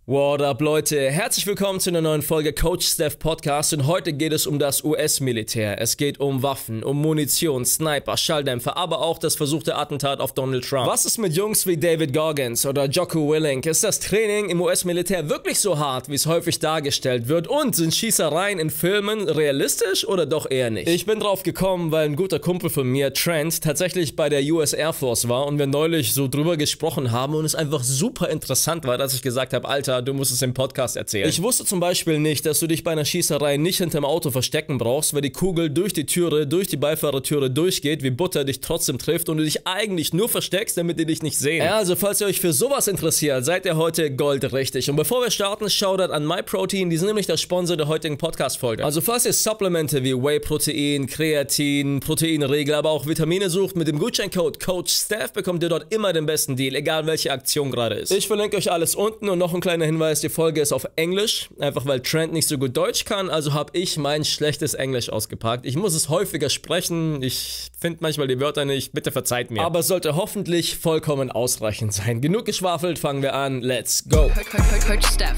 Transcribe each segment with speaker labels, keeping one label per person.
Speaker 1: What up, Leute? Herzlich willkommen zu einer neuen Folge Coach Stef Podcast und heute geht es um das US-Militär. Es geht um Waffen, um Munition, Sniper, Schalldämpfer, aber auch das versuchte Attentat auf Donald Trump. Was ist mit Jungs wie David Goggins oder Jocko Willink? Ist das Training im US-Militär wirklich so hart, wie es häufig dargestellt wird? Und sind Schießereien in Filmen realistisch oder doch eher nicht? Ich bin drauf gekommen, weil ein guter Kumpel von mir, Trent, tatsächlich bei der US Airforce war und wir neulich so drüber gesprochen haben und es einfach super interessant war, dass ich gesagt habe, Alter, du musst es im Podcast erzählen. Ich wusste zum Beispiel nicht, dass du dich bei einer Schießerei nicht hinterm Auto verstecken brauchst, weil die Kugel durch die Türe, durch die Beifahrertüre durchgeht, wie Butter dich trotzdem trifft und du dich eigentlich nur versteckst, damit die dich nicht sehen. Ja, also falls ihr euch für sowas interessiert, seid ihr heute goldrichtig. Und bevor wir starten, Shoutout an MyProtein, die sind nämlich der Sponsor der heutigen Podcast-Folge. Also falls ihr Supplemente wie Whey-Protein, Kreatin, Proteinregel, aber auch Vitamine sucht, mit dem Gutscheincode COACHSTEF bekommt ihr dort immer den besten Deal, egal welche Aktion gerade ist. Ich verlinke euch alles unten und noch ein kleiner Hinweis, die Folge ist auf Englisch, einfach weil Trent nicht so gut Deutsch kann, also habe ich mein schlechtes Englisch ausgepackt. Ich muss es häufiger sprechen, ich finde manchmal die Wörter nicht, bitte verzeiht mir. Aber es sollte hoffentlich vollkommen ausreichend sein. Genug geschwafelt, fangen wir an, let's go.
Speaker 2: Coach Stef.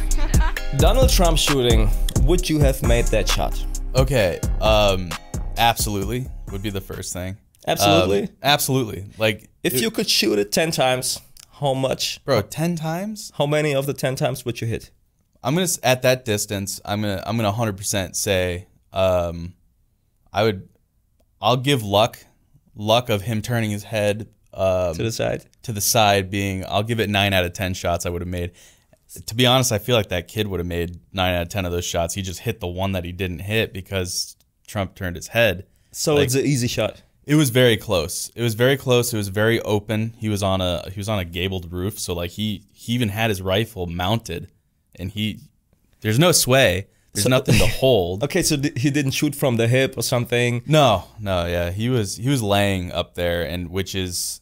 Speaker 1: Donald Trump shooting, would you have made that shot?
Speaker 3: Okay, absolutely would be the first thing.
Speaker 1: Absolutely?
Speaker 3: Absolutely. Like,
Speaker 1: If you could shoot it 10 times, how much?
Speaker 3: bro, 10 times?
Speaker 1: How many of the 10 times would you hit?
Speaker 3: I'm gonna at that distance. I'm gonna 100% say, I'll give luck of him turning his head
Speaker 1: To the side?
Speaker 3: To the side being. I'll give it 9 out of 10 shots I would have made. To be honest, I feel like that kid would have made 9 out of 10 of those shots. He just hit the one that he didn't hit because Trump turned his head.
Speaker 1: So
Speaker 3: Like,
Speaker 1: it's an easy shot.
Speaker 3: It was very close. It was very close. It was very open. He was on a gabled roof, so like he even had his rifle mounted, and there's no sway. There's nothing to hold.
Speaker 1: Okay, so he didn't shoot from the hip or something.
Speaker 3: No, yeah. He was laying up there, and which is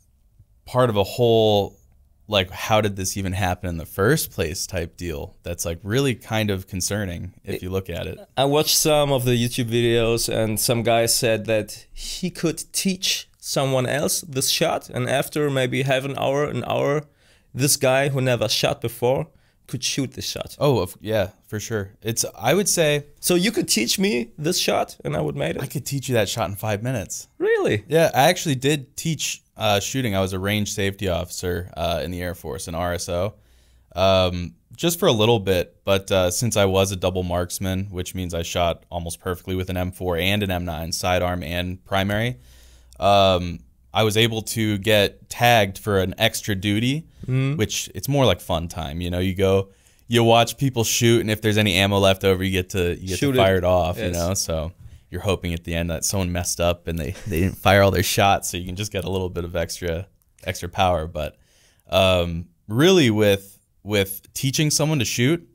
Speaker 3: part of a whole, like, how did this even happen in the first place type deal. That's like really kind of concerning if you look at it.
Speaker 1: I watched some of the YouTube videos and some guy said that he could teach someone else this shot, and after maybe half an hour, this guy who never shot before could shoot this shot.
Speaker 3: Oh, yeah, for sure. I would say.
Speaker 1: So you could teach me this shot and I would make it?
Speaker 3: I could teach you that shot in 5 minutes.
Speaker 1: Really?
Speaker 3: Yeah, I actually did teach shooting. I was a range safety officer in the Air Force, an RSO, just for a little bit. But since I was a double marksman, which means I shot almost perfectly with an M4 and an M9, sidearm and primary, I was able to get tagged for an extra duty, which it's more like fun time. You know, you watch people shoot, and if there's any ammo left over, you get to fire it off. Yes. You know, so you're hoping at the end that someone messed up and they didn't fire all their shots, so you can just get a little bit of extra power. But really, with teaching someone to shoot,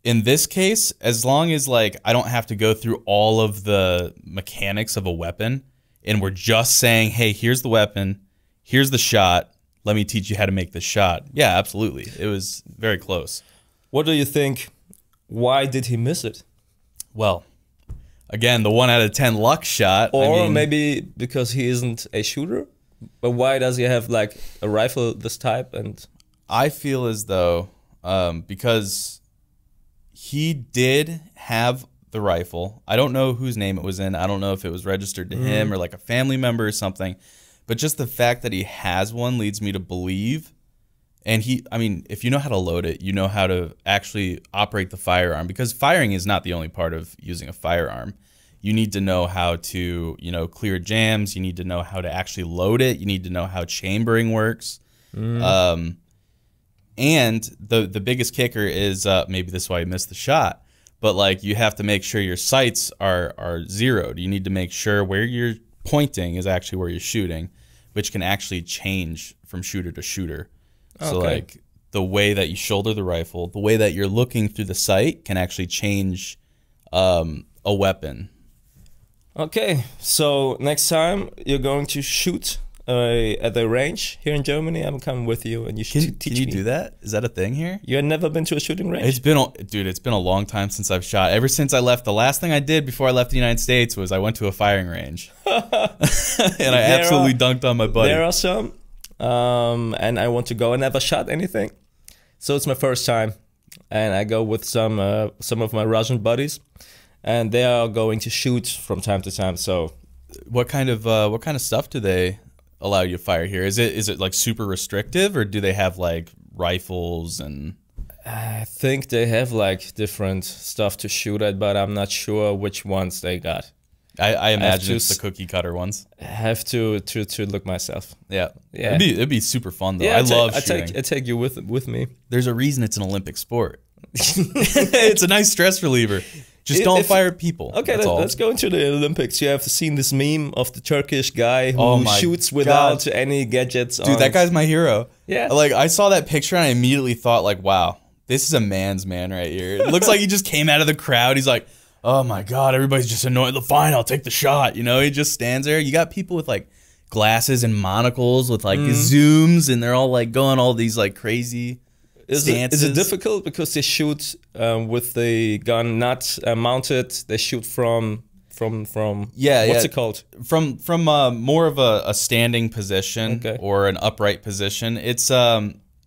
Speaker 3: in this case, as long as like I don't have to go through all of the mechanics of a weapon, and we're just saying, hey, here's the weapon, here's the shot, let me teach you how to make the shot. Yeah, absolutely. It was very close.
Speaker 1: What do you think? Why did he miss it?
Speaker 3: Well, again, the 1 out of 10 luck shot.
Speaker 1: Or maybe because he isn't a shooter? But why does he have like a rifle this type? And
Speaker 3: I feel as though because he did have the rifle. I don't know whose name it was in. I don't know if it was registered to him or like a family member or something. But just the fact that he has one leads me to believe. And I mean, if you know how to load it, you know how to actually operate the firearm, because firing is not the only part of using a firearm. You need to know how to, clear jams. You need to know how to actually load it. You need to know how chambering works. And the biggest kicker is maybe this is why he missed the shot. But like you have to make sure your sights are zeroed. You need to make sure where you're pointing is actually where you're shooting, which can actually change from shooter to shooter. Okay. So like the way that you shoulder the rifle, the way that you're looking through the sight can actually change a weapon.
Speaker 1: Okay, so next time you're going to shoot at the range here in Germany, I'm coming with you, and you should teach me.
Speaker 3: Can you do that? Is that a thing here?
Speaker 1: You had never been to a shooting range?
Speaker 3: It's been a long time since I've shot. Ever since I left, the last thing I did before I left the United States was I went to a firing range, and I absolutely dunked on my buddy.
Speaker 1: There are some, and I want to go. I never shot anything, so it's my first time. and I go with some of my Russian buddies, and they are going to shoot from time to time. So,
Speaker 3: what kind of stuff do they allow you to fire here? Is it like super restrictive, or do they have like rifles and?
Speaker 1: I think they have like different stuff to shoot at, but I'm not sure which ones they got.
Speaker 3: I imagine it's the cookie cutter ones.
Speaker 1: I have to look myself.
Speaker 3: Yeah. It'd be super fun though.
Speaker 1: Yeah,
Speaker 3: I love shooting.
Speaker 1: I take you with me.
Speaker 3: There's a reason it's an Olympic sport. It's a nice stress reliever. Just don't fire people.
Speaker 1: Okay, let's go into the Olympics. You have seen this meme of the Turkish guy who shoots without any gadgets.
Speaker 3: Dude, that guy's my hero.
Speaker 1: Yeah.
Speaker 3: Like, I saw that picture and I immediately thought, like, wow, this is a man's man right here. It looks like he just came out of the crowd. He's like, oh my God, everybody's just annoyed. Fine, I'll take the shot. You know, he just stands there. You got people with like glasses and monocles with like zooms, and they're all like going all these like crazy stances.
Speaker 1: Is it difficult because they shoot with the gun not mounted? They shoot from what's it called?
Speaker 3: From more of a standing position or an upright position.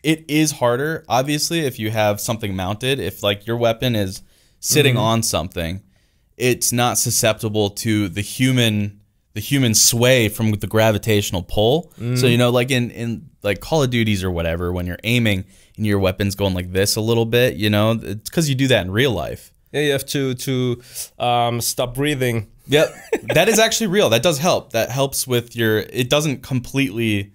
Speaker 3: It is harder, obviously, if you have something mounted. If like your weapon is sitting on something, it's not susceptible to the human sway from the gravitational pull. So, you know, like in like Call of Duties or whatever, when you're aiming and your weapon's going like this a little bit, you know, it's because you do that in real life.
Speaker 1: Yeah, you have to stop breathing.
Speaker 3: Yep, that is actually real. That does help. That helps with it doesn't completely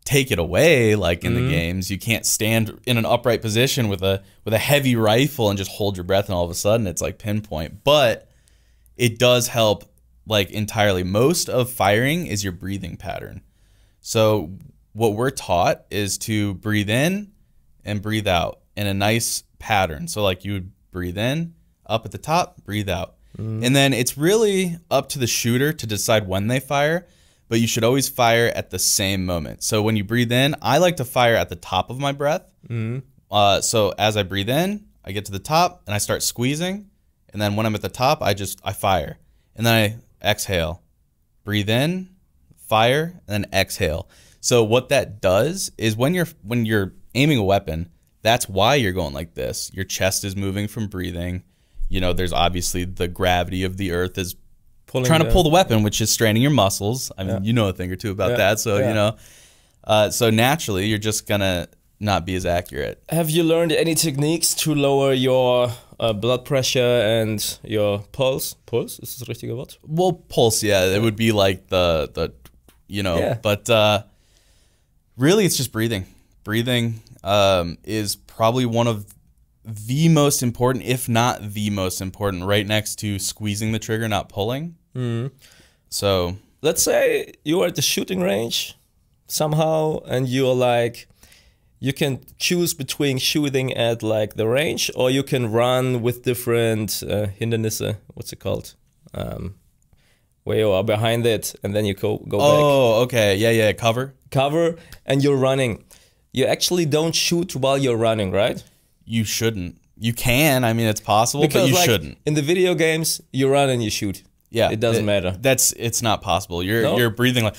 Speaker 3: take it away like in the games. You can't stand in an upright position with a heavy rifle and just hold your breath, and all of a sudden it's like pinpoint. But it does help like entirely. Most of firing is your breathing pattern. So what we're taught is to breathe in and breathe out in a nice pattern. So like you would breathe in, up at the top, breathe out. And then it's really up to the shooter to decide when they fire, but you should always fire at the same moment. So when you breathe in, I like to fire at the top of my breath. So as I breathe in, I get to the top and I start squeezing. And then when I'm at the top, I fire. And then I exhale, breathe in, fire, and then exhale. So what that does is when you're aiming a weapon, that's why you're going like this. Your chest is moving from breathing. You know, there's obviously the gravity of the earth is trying to pull the weapon, which is straining your muscles. I mean, you know a thing or two about that. So, you know, so naturally you're just going to not be as accurate.
Speaker 1: Have you learned any techniques to lower your blood pressure and your pulse? Pulse? Is this the richtige Wort?
Speaker 3: Well, pulse, yeah. It would be like the you know, but really it's just breathing. Breathing is probably one of the most important, if not the most important, right next to squeezing the trigger, not pulling. So
Speaker 1: let's say you are at the shooting range somehow, and you're like, you can choose between shooting at like the range, or you can run with different Hindernisse. What's it called? Where you are behind it, and then you go back.
Speaker 3: Oh, okay, yeah, cover,
Speaker 1: and you're running. You actually don't shoot while you're running, right?
Speaker 3: You shouldn't. You can. I mean, it's possible, because, but you shouldn't.
Speaker 1: In the video games, you run and you shoot.
Speaker 3: Yeah,
Speaker 1: it doesn't matter.
Speaker 3: It's not possible. You're breathing like,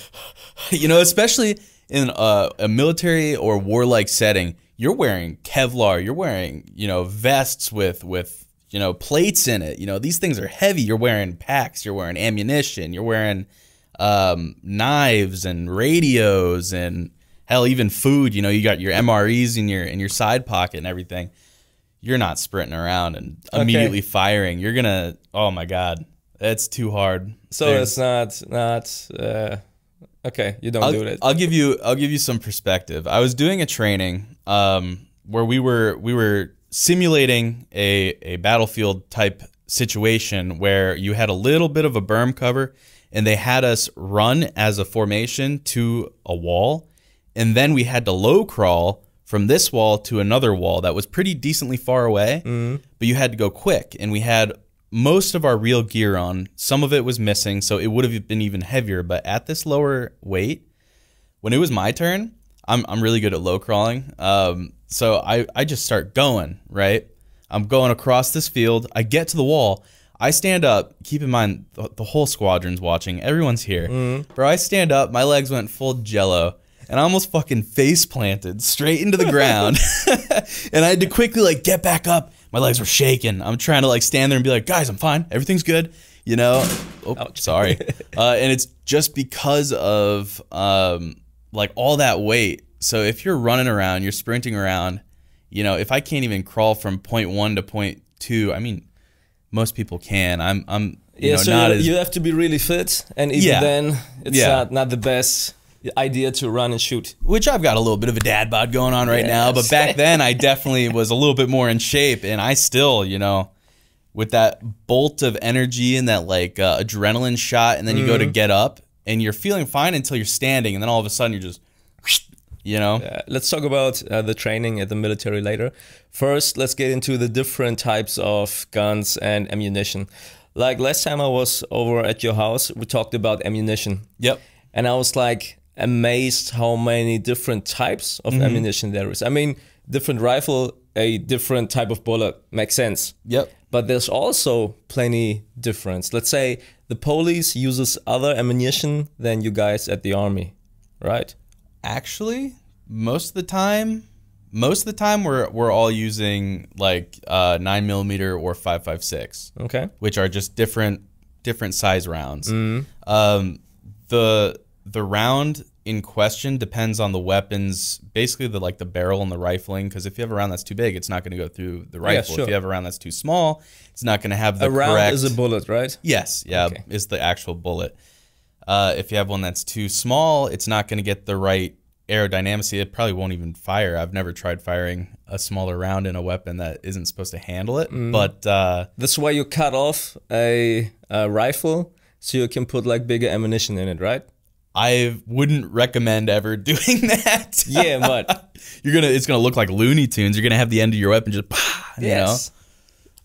Speaker 3: you know, especially in a military or warlike setting. You're wearing Kevlar. You're wearing, you know, vests with you know, plates in it. You know, these things are heavy. You're wearing packs. You're wearing ammunition. You're wearing knives and radios and hell, even food. You know, you got your MREs in your side pocket and everything. You're not sprinting around and immediately firing. You're gonna, oh my God, that's too hard.
Speaker 1: So it's not okay. You don't do it.
Speaker 3: I'll give you some perspective. I was doing a training where we were simulating a battlefield type situation where you had a little bit of a berm cover, and they had us run as a formation to a wall, and then we had to low crawl from this wall to another wall that was pretty decently far away, but you had to go quick, and we had most of our real gear on. Some of it was missing, so it would have been even heavier, but at this lower weight, when it was my turn, I'm really good at low crawling, so I just start going, right? I'm going across this field, I get to the wall, I stand up, keep in mind, the whole squadron's watching, everyone's here. Bro, I stand up, my legs went full jello, and I almost fucking face planted straight into the ground. And I had to quickly like get back up. My legs were shaking. I'm trying to like stand there and be like, guys, I'm fine. Everything's good. You know? Oh, ouch. Sorry. And it's just because of like all that weight. So if you're running around, you're sprinting around, you know, if I can't even crawl from point 1 to point 2, I mean, most people can. I'm you know,
Speaker 1: so
Speaker 3: not as,
Speaker 1: you have to be really fit, and even then, it's not the best idea to run and shoot.
Speaker 3: Which I've got a little bit of a dad bod going on right now, but back then I definitely was a little bit more in shape, and I still, you know, with that bolt of energy and that like adrenaline shot, and then you go to get up, and you're feeling fine until you're standing, and then all of a sudden you're just, you know.
Speaker 1: Let's talk about the training at the military later. First, let's get into the different types of guns and ammunition. Like last time I was over at your house, we talked about ammunition.
Speaker 3: Yep.
Speaker 1: And I was like amazed how many different types of ammunition there is. I mean, different rifle, a different type of bullet, makes sense.
Speaker 3: Yep.
Speaker 1: But there's also plenty difference. Let's say the police uses other ammunition than you guys at the army, right?
Speaker 3: Actually, most of the time we're all using like 9mm or 5.56.
Speaker 1: Okay.
Speaker 3: Which are just different size rounds. The round in question depends on the weapons, basically the barrel and the rifling. Because if you have a round that's too big, it's not going to go through the rifle.
Speaker 1: Yeah, sure.
Speaker 3: If you have a round that's too small, it's not going to have the
Speaker 1: correct. A round is a bullet, right?
Speaker 3: Yes. Yeah. Okay. Is the actual bullet. If you have one that's too small, it's not going to get the right aerodynamics. It probably won't even fire. I've never tried firing a smaller round in a weapon that isn't supposed to handle it. But
Speaker 1: that's why you cut off a rifle so you can put like bigger ammunition in it, right?
Speaker 3: I wouldn't recommend ever doing that.
Speaker 1: Yeah, but
Speaker 3: it's gonna look like Looney Tunes. You're gonna have the end of your weapon just you know.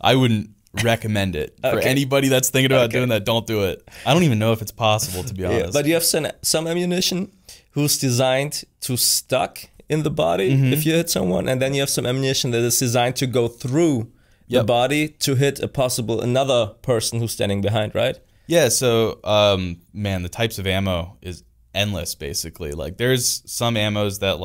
Speaker 3: I wouldn't recommend it for anybody that's thinking about doing that. Don't do it. I don't even know if it's possible, to be honest.
Speaker 1: But you have some ammunition who's designed to stuck in the body if you hit someone, and then you have some ammunition that is designed to go through the body to hit another person who's standing behind, right?
Speaker 3: Yeah, so man, the types of ammo is endless basically. Like there's some ammos that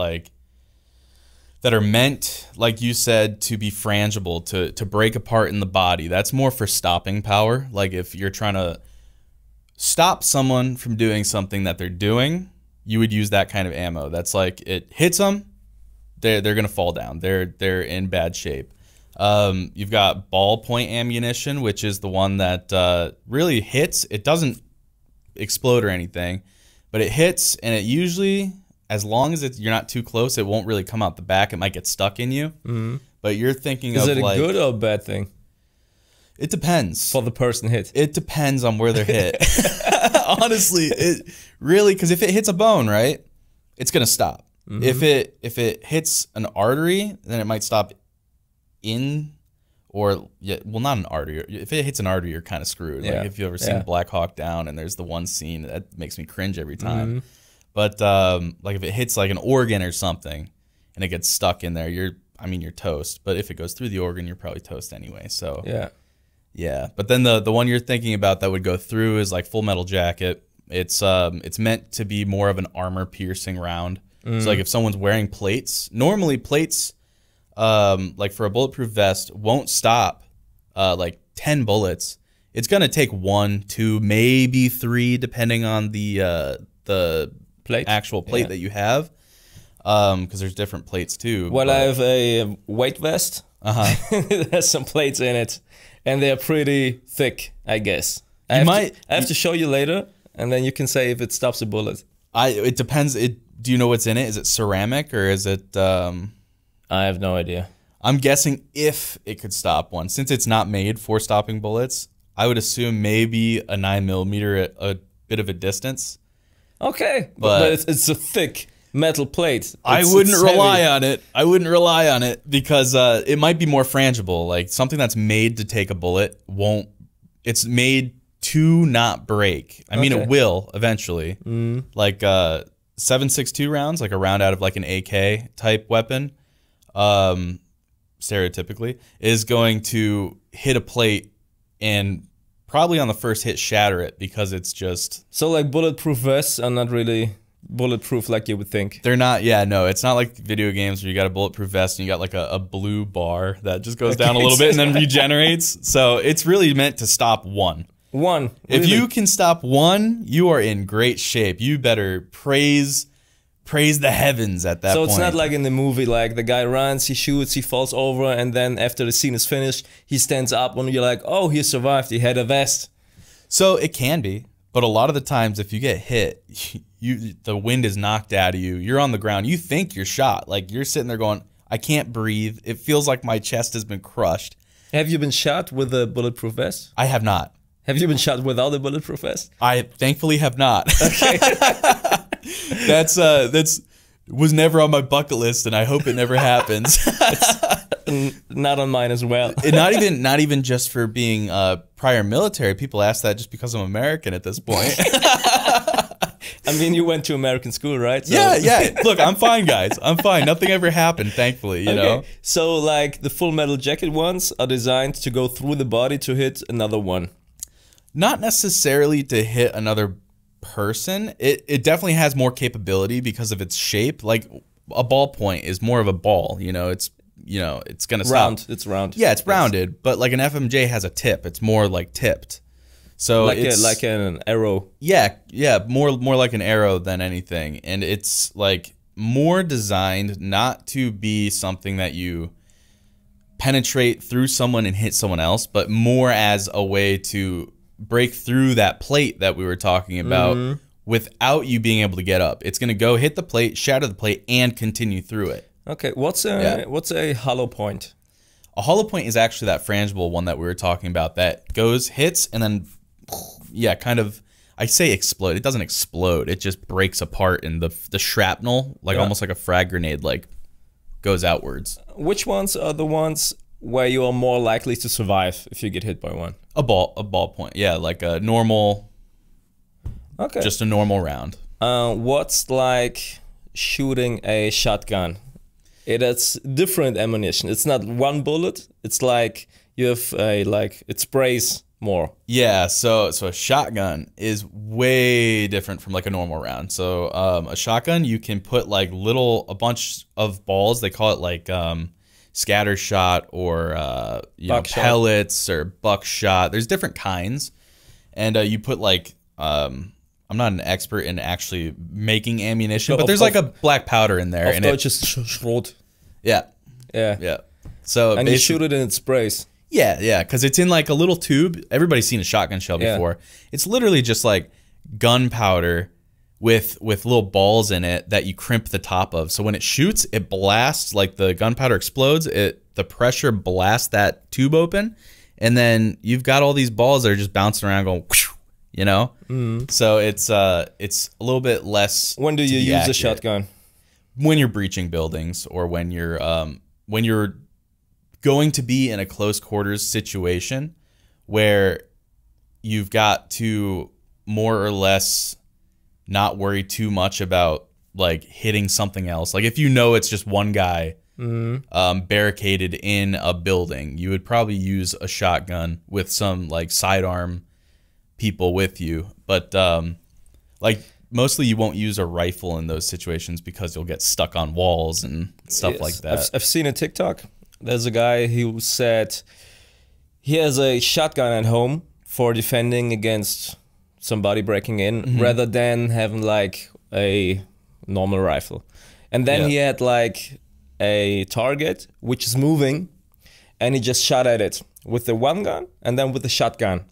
Speaker 3: are meant, like you said, to be frangible, to break apart in the body. That's more for stopping power. Like if you're trying to stop someone from doing something that they're doing, you would use that kind of ammo. That's like it hits them, they're gonna fall down. They're in bad shape. You've got ballpoint ammunition, which is the one that really hits. It doesn't explode or anything, but it hits, and it usually, as long as you're not too close, it won't really come out the back. It might get stuck in you. But you're thinking
Speaker 1: is
Speaker 3: of
Speaker 1: it a good or a bad thing?
Speaker 3: It depends.
Speaker 1: For the person hit.
Speaker 3: It depends on where they're hit. Honestly, it really, because if it hits a bone, right, it's gonna stop. If it hits an artery, then it might stop. Well, not an artery. If it hits an artery, you're kind of screwed. Like if you've ever seen Black Hawk Down, and there's the one scene that makes me cringe every time. But like if it hits like an organ or something, and it gets stuck in there, you're toast. But if it goes through the organ, you're probably toast anyway. So yeah. But then the one you're thinking about that would go through is like Full Metal Jacket. It's meant to be more of an armor piercing round. So like if someone's wearing plates, normally plates. Like for a bulletproof vest, won't stop like 10 bullets. It's gonna take 1, 2, maybe 3, depending on the actual plate that you have. Because there's different plates too.
Speaker 1: Well, I have a weight vest. It has some plates in it, and they're pretty thick, I guess. I have to show you later, and then you can say if it stops a bullet.
Speaker 3: It depends. Do you know what's in it? Is it ceramic or is it?
Speaker 1: I have no idea.
Speaker 3: I'm guessing if it could stop one. Since it's not made for stopping bullets, I would assume maybe a 9mm at a bit of a distance.
Speaker 1: Okay, but it's a thick metal plate.
Speaker 3: I wouldn't rely on it. I wouldn't rely on it because it might be more frangible. Like something that's made to take a bullet won't. It's made to not break. I mean, it will eventually. Like 7.62 rounds, like a round out of like an AK type weapon. Stereotypically, is going to hit a plate and probably on the first hit shatter it because it's just...
Speaker 1: So like bulletproof vests are not really bulletproof like you would think.
Speaker 3: They're not, yeah, no, it's not like video games where you got a bulletproof vest and you got like a blue bar that just goes down a little bit and then regenerates. So it's really meant to stop one.
Speaker 1: One.
Speaker 3: If you can stop one, you are in great shape. You better praise the heavens at that point.
Speaker 1: So it's not like in the movie, like the guy runs, he shoots, he falls over, and then after the scene is finished, he stands up and you're like, oh, he survived, he had a vest.
Speaker 3: So it can be, but a lot of the times if you get hit, the wind is knocked out of you, you're on the ground, you think you're shot. Like you're sitting there going, I can't breathe. It feels like my chest has been crushed. Have
Speaker 1: you been shot with a bulletproof vest?
Speaker 3: I have not.
Speaker 1: Have you been shot without a bulletproof vest?
Speaker 3: I thankfully have not.
Speaker 1: Okay.
Speaker 3: That's was never on my bucket list, and I hope it never happens.
Speaker 1: Not on mine as well.
Speaker 3: not even just for being prior military. People ask that just because I'm American at this point.
Speaker 1: I mean, you went to American school, right? So.
Speaker 3: Yeah. Look, I'm fine, guys. I'm fine. Nothing ever happened, thankfully, you know?
Speaker 1: So, like, the full metal jacket ones are designed to go through the body to hit another one.
Speaker 3: Not necessarily to hit another person. It definitely has more capability because of its shape. Like, a ballpoint is more of a ball, you know? It's going to
Speaker 1: round. It's round.
Speaker 3: Yeah, it's rounded, but like an FMJ has a tip. It's more like tipped. So it's
Speaker 1: like an arrow.
Speaker 3: Yeah, more like an arrow than anything, and it's like more designed not to be something that you penetrate through someone and hit someone else, but more as a way to break through that plate that we were talking about without you being able to get up. It's going to go hit the plate, shatter the plate, and continue through it.
Speaker 1: Okay, what's a hollow point?
Speaker 3: A hollow point is actually that frangible one that we were talking about that goes, hits, and then kind of, I say explode. It doesn't explode. It just breaks apart, and the shrapnel, like almost like a frag grenade, like goes outwards.
Speaker 1: Which ones are the ones where you are more likely to survive if you get hit by one?
Speaker 3: A ball point. Yeah, like a normal. Okay. Just a normal round.
Speaker 1: What's like shooting a shotgun? It's different ammunition. It's not one bullet. It's like you have it sprays more. Yeah, so a shotgun is way different from like a normal round. So a shotgun, you can put like a bunch of balls. They call it like scatter shot or pellets or buckshot. There's different kinds, and you put like I'm not an expert in actually making ammunition, but there's like a black powder in there, and it's just Schrot. Yeah. So and you shoot it and it sprays.
Speaker 3: Yeah, because it's in like a little tube. Everybody's seen a shotgun shell before. It's literally just like gunpowder with little balls in it that you crimp the top of. So when it shoots, it blasts, like the gunpowder explodes. The pressure blasts that tube open, and then you've got all these balls that are just bouncing around going, you know? So it's a little bit less.
Speaker 1: When do you use a shotgun?
Speaker 3: When you're breaching buildings, or when you're going to be in a close quarters situation where you've got to more or less not worry too much about like hitting something else. Like if you know it's just one guy barricaded in a building, you would probably use a shotgun with some like sidearm people with you. But like mostly you won't use a rifle in those situations because you'll get stuck on walls and stuff like that.
Speaker 1: I've seen a TikTok. There's a guy who said he has a shotgun at home for defending against somebody breaking in rather than having like a normal rifle. And then he had like a target which is moving, and he just shot at it with the one gun and then with the shotgun.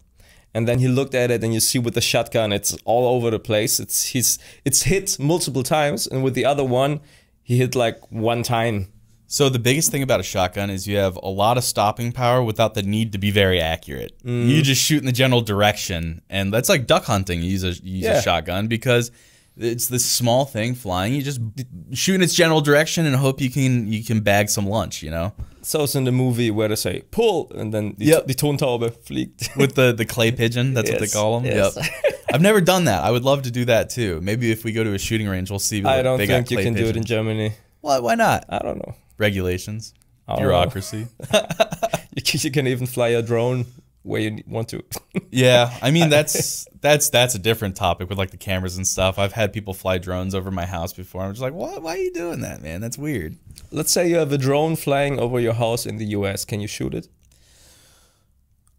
Speaker 1: And then he looked at it, and you see with the shotgun, it's all over the place. It's hit multiple times, and with the other one, he hit like one time.
Speaker 3: So the biggest thing about a shotgun is you have a lot of stopping power without the need to be very accurate. You just shoot in the general direction, and that's like duck hunting. You use a shotgun because it's this small thing flying. You just shoot in its general direction and hope you can bag some lunch, you know?
Speaker 1: So it's in the movie where they say, pull, and then die Tontaube fliegt.
Speaker 3: With the clay pigeon, that's what they call them? Yes. Yep. I've never done that. I would love to do that too. Maybe if we go to a shooting range, we'll see.
Speaker 1: I don't think you can do it in Germany.
Speaker 3: Why not?
Speaker 1: I don't know.
Speaker 3: Regulations, bureaucracy.
Speaker 1: You can even fly a drone where you want to.
Speaker 3: Yeah, I mean that's a different topic with like the cameras and stuff. I've had people fly drones over my house before. I'm just like, what? Why are you doing that, man? That's weird.
Speaker 1: Let's say you have a drone flying over your house in the US. Can you shoot it?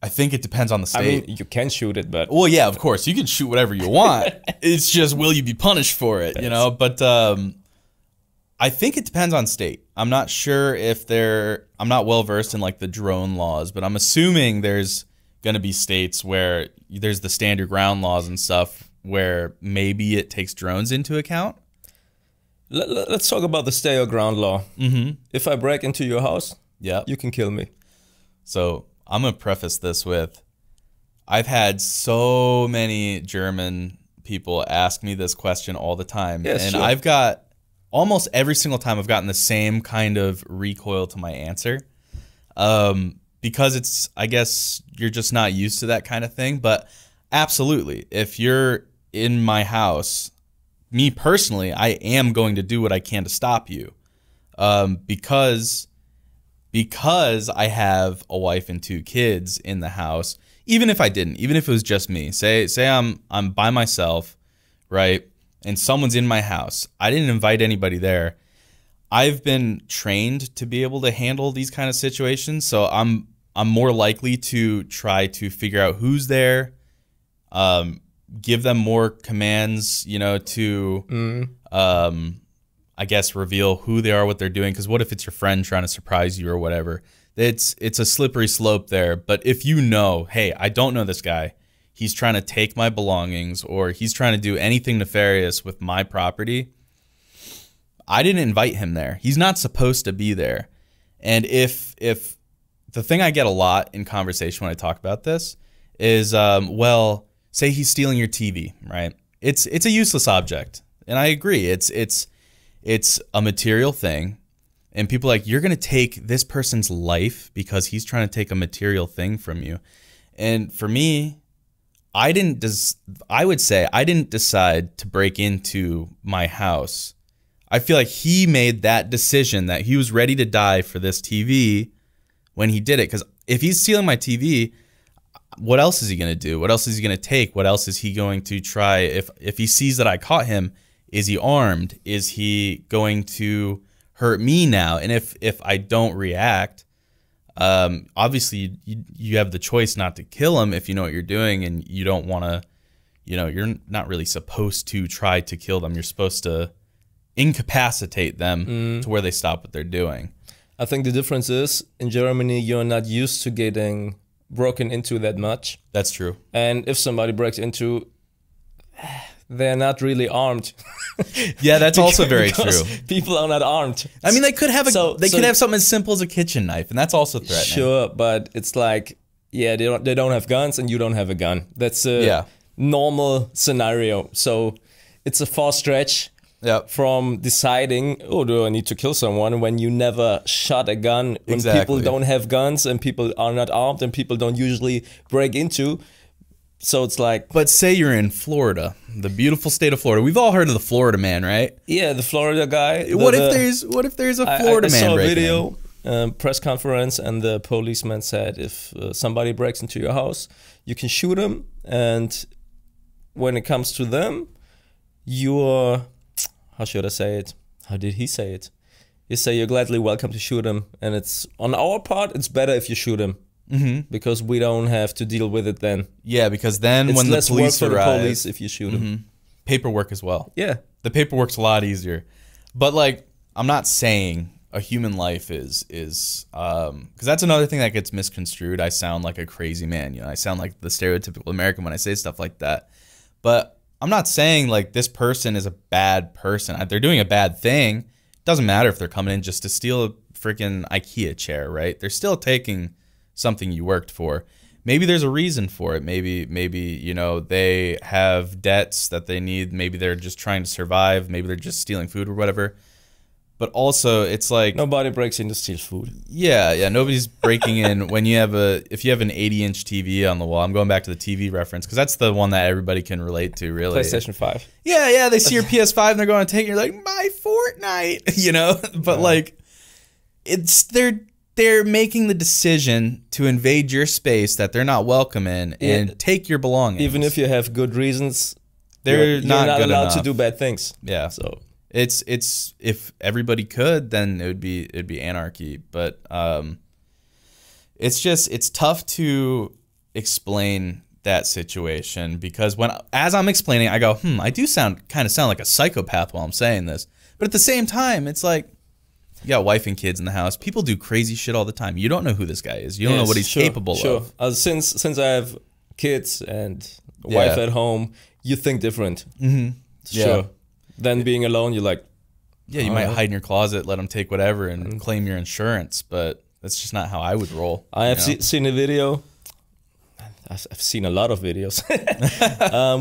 Speaker 3: I think it depends on the state.
Speaker 1: I mean, you can shoot it, but
Speaker 3: well, yeah, of course, you can shoot whatever you want. It's just, will you be punished for it? You know, but I think it depends on state. I'm not sure if I'm not well versed in like the drone laws, but I'm assuming there's going to be states where there's the standard ground laws and stuff where maybe it takes drones into account.
Speaker 1: Let's talk about the stay your ground law. If I break into your house,
Speaker 3: yeah,
Speaker 1: you can kill me.
Speaker 3: So I'm going to preface this with, I've had so many German people ask me this question all the time.
Speaker 1: Yes,
Speaker 3: and
Speaker 1: sure.
Speaker 3: I've got, almost every single time I've gotten the same kind of recoil to my answer. Because it's, I guess you're just not used to that kind of thing. But absolutely, if you're in my house, me personally, I am going to do what I can to stop you. Because I have a wife and 2 kids in the house, even if I didn't, even if it was just me, say I'm by myself, right? And someone's in my house. I didn't invite anybody there. I've been trained to be able to handle these kind of situations. So I'm more likely to try to figure out who's there, give them more commands, you know, to, I guess, reveal who they are, what they're doing. Because what if it's your friend trying to surprise you or whatever? It's a slippery slope there. But if you know, hey, I don't know this guy, he's trying to take my belongings or he's trying to do anything nefarious with my property, I didn't invite him there. He's not supposed to be there. And if the thing I get a lot in conversation when I talk about this is, well, say he's stealing your TV, right? It's a useless object. And I agree. It's a material thing. And people are like, you're going to take this person's life because he's trying to take a material thing from you. And for me, I would say I didn't decide to break into my house. I feel like he made that decision that he was ready to die for this TV when he did it. Because if he's stealing my TV, what else is he going to do? What else is he going to take? What else is he going to try? If he sees that I caught him, is he armed? Is he going to hurt me now? And if I don't react, obviously you have the choice not to kill him if you know what you're doing and you don't want to, you know, you're not really supposed to try to kill them. You're supposed to incapacitate them to where they stop what they're doing.
Speaker 1: I think the difference is in Germany, you're not used to getting broken into that much.
Speaker 3: That's true.
Speaker 1: And if somebody breaks into, they're not really armed.
Speaker 3: Yeah, that's also very true.
Speaker 1: People are not armed.
Speaker 3: I mean, they could have could have something as simple as a kitchen knife, and that's also threatening.
Speaker 1: Sure, but it's like, yeah, they don't have guns, and you don't have a gun. That's a normal scenario. So it's a far stretch from deciding, oh, do I need to kill someone when you never shot a gun? When people don't have guns and people are not armed and people don't usually break into. So it's like,
Speaker 3: but say you're in Florida, the beautiful state of Florida. We've all heard of the Florida man, right?
Speaker 1: Yeah, the Florida guy.
Speaker 3: What if there's a Florida man? I saw a video,
Speaker 1: press conference, and the policeman said if somebody breaks into your house, you can shoot him, and when it comes to them, you're, how should I say it? How did he say it? You say you're gladly welcome to shoot him, and it's on our part. It's better if you shoot him. Because we don't have to deal with it then. Yeah, because then when the police arrive, it's less work for the police if you shoot them.
Speaker 3: Paperwork as well.
Speaker 1: Yeah.
Speaker 3: The paperwork's a lot easier. But like, I'm not saying a human life is because that's another thing that gets misconstrued. I sound like a crazy man. You know, I sound like the stereotypical American when I say stuff like that. But I'm not saying like this person is a bad person. They're doing a bad thing. It doesn't matter if they're coming in just to steal a freaking IKEA chair, right? They're still taking something you worked for. Maybe there's a reason for it. Maybe you know, they have debts that they need. Maybe they're just trying to survive. Maybe they're just stealing food or whatever. But also, it's like
Speaker 1: nobody breaks in to steal food.
Speaker 3: Yeah, nobody's breaking in when you have if you have an 80-inch TV on the wall. I'm going back to the TV reference because that's the one that everybody can relate to, really.
Speaker 1: PlayStation 5.
Speaker 3: Yeah, they see your PS5 and they're going to take it. You're like, my Fortnite, you know. But like, they they're making the decision to invade your space that they're not welcome in and take your belongings.
Speaker 1: Even if you have good reasons,
Speaker 3: you're not
Speaker 1: allowed to do bad things.
Speaker 3: Yeah.
Speaker 1: So
Speaker 3: it's if everybody could, then it'd be anarchy. But it's tough to explain that situation, because as I'm explaining, I go, I do kind of sound like a psychopath while I'm saying this. But at the same time, it's like, you got wife and kids in the house. People do crazy shit all the time. You don't know who this guy is. You don't know what he's capable of.
Speaker 1: Since I have kids and a wife at home, you think different. Sure. Then being alone, you're like,
Speaker 3: yeah, you might hide in your closet, let them take whatever, and claim your insurance. But that's just not how I would roll.
Speaker 1: I have seen a video. I've seen a lot of videos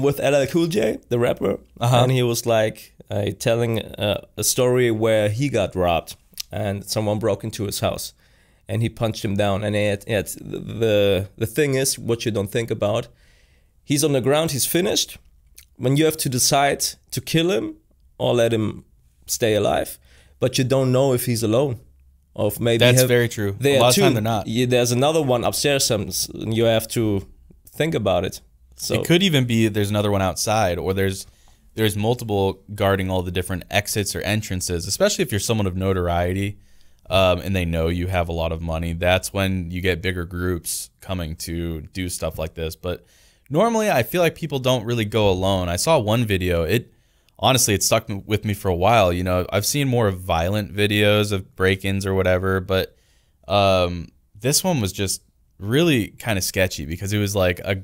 Speaker 1: with LL Cool J, the rapper, and he was like telling a story where he got robbed and someone broke into his house, and he punched him down. And the thing is, what you don't think about, he's on the ground, he's finished. When you have to decide to kill him or let him stay alive, but you don't know if he's alone. Or if maybe
Speaker 3: that's very true. A lot of time they're not.
Speaker 1: Yeah, there's another one upstairs, and you have to think about it. So
Speaker 3: it could even be there's another one outside, or there's multiple guarding all the different exits or entrances, especially if you're someone of notoriety and they know you have a lot of money. That's when you get bigger groups coming to do stuff like this. But normally I feel like people don't really go alone. I saw one video. Honestly, it stuck with me for a while. You know, I've seen more violent videos of break-ins or whatever, but this one was just really kind of sketchy, because it was like a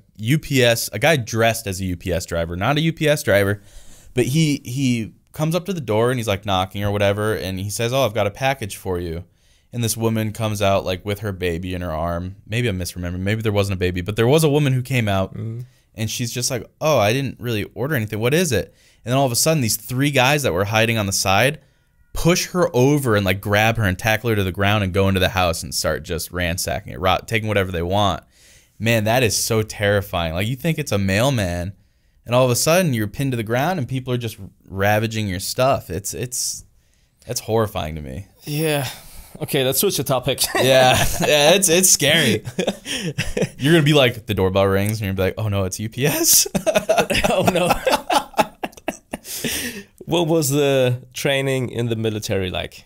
Speaker 3: guy dressed as a UPS driver, not a UPS driver, but he comes up to the door and he's like knocking or whatever, and he says, "Oh, I've got a package for you." And this woman comes out like with her baby in her arm. Maybe I'm misremembering. Maybe there wasn't a baby, but there was a woman who came out, and she's just like, "Oh, I didn't really order anything. What is it?" And then all of a sudden, these three guys that were hiding on the side push her over and like grab her and tackle her to the ground and go into the house and start just ransacking it, taking whatever they want. Man, that is so terrifying. Like, you think it's a mailman, and all of a sudden you're pinned to the ground and people are just ravaging your stuff. That's horrifying to me.
Speaker 1: Yeah. Okay, let's switch the topic.
Speaker 3: yeah, it's scary. You're gonna be like, the doorbell rings, and you're gonna be like, "Oh no, it's UPS."
Speaker 1: Oh no. What was the training in the military like?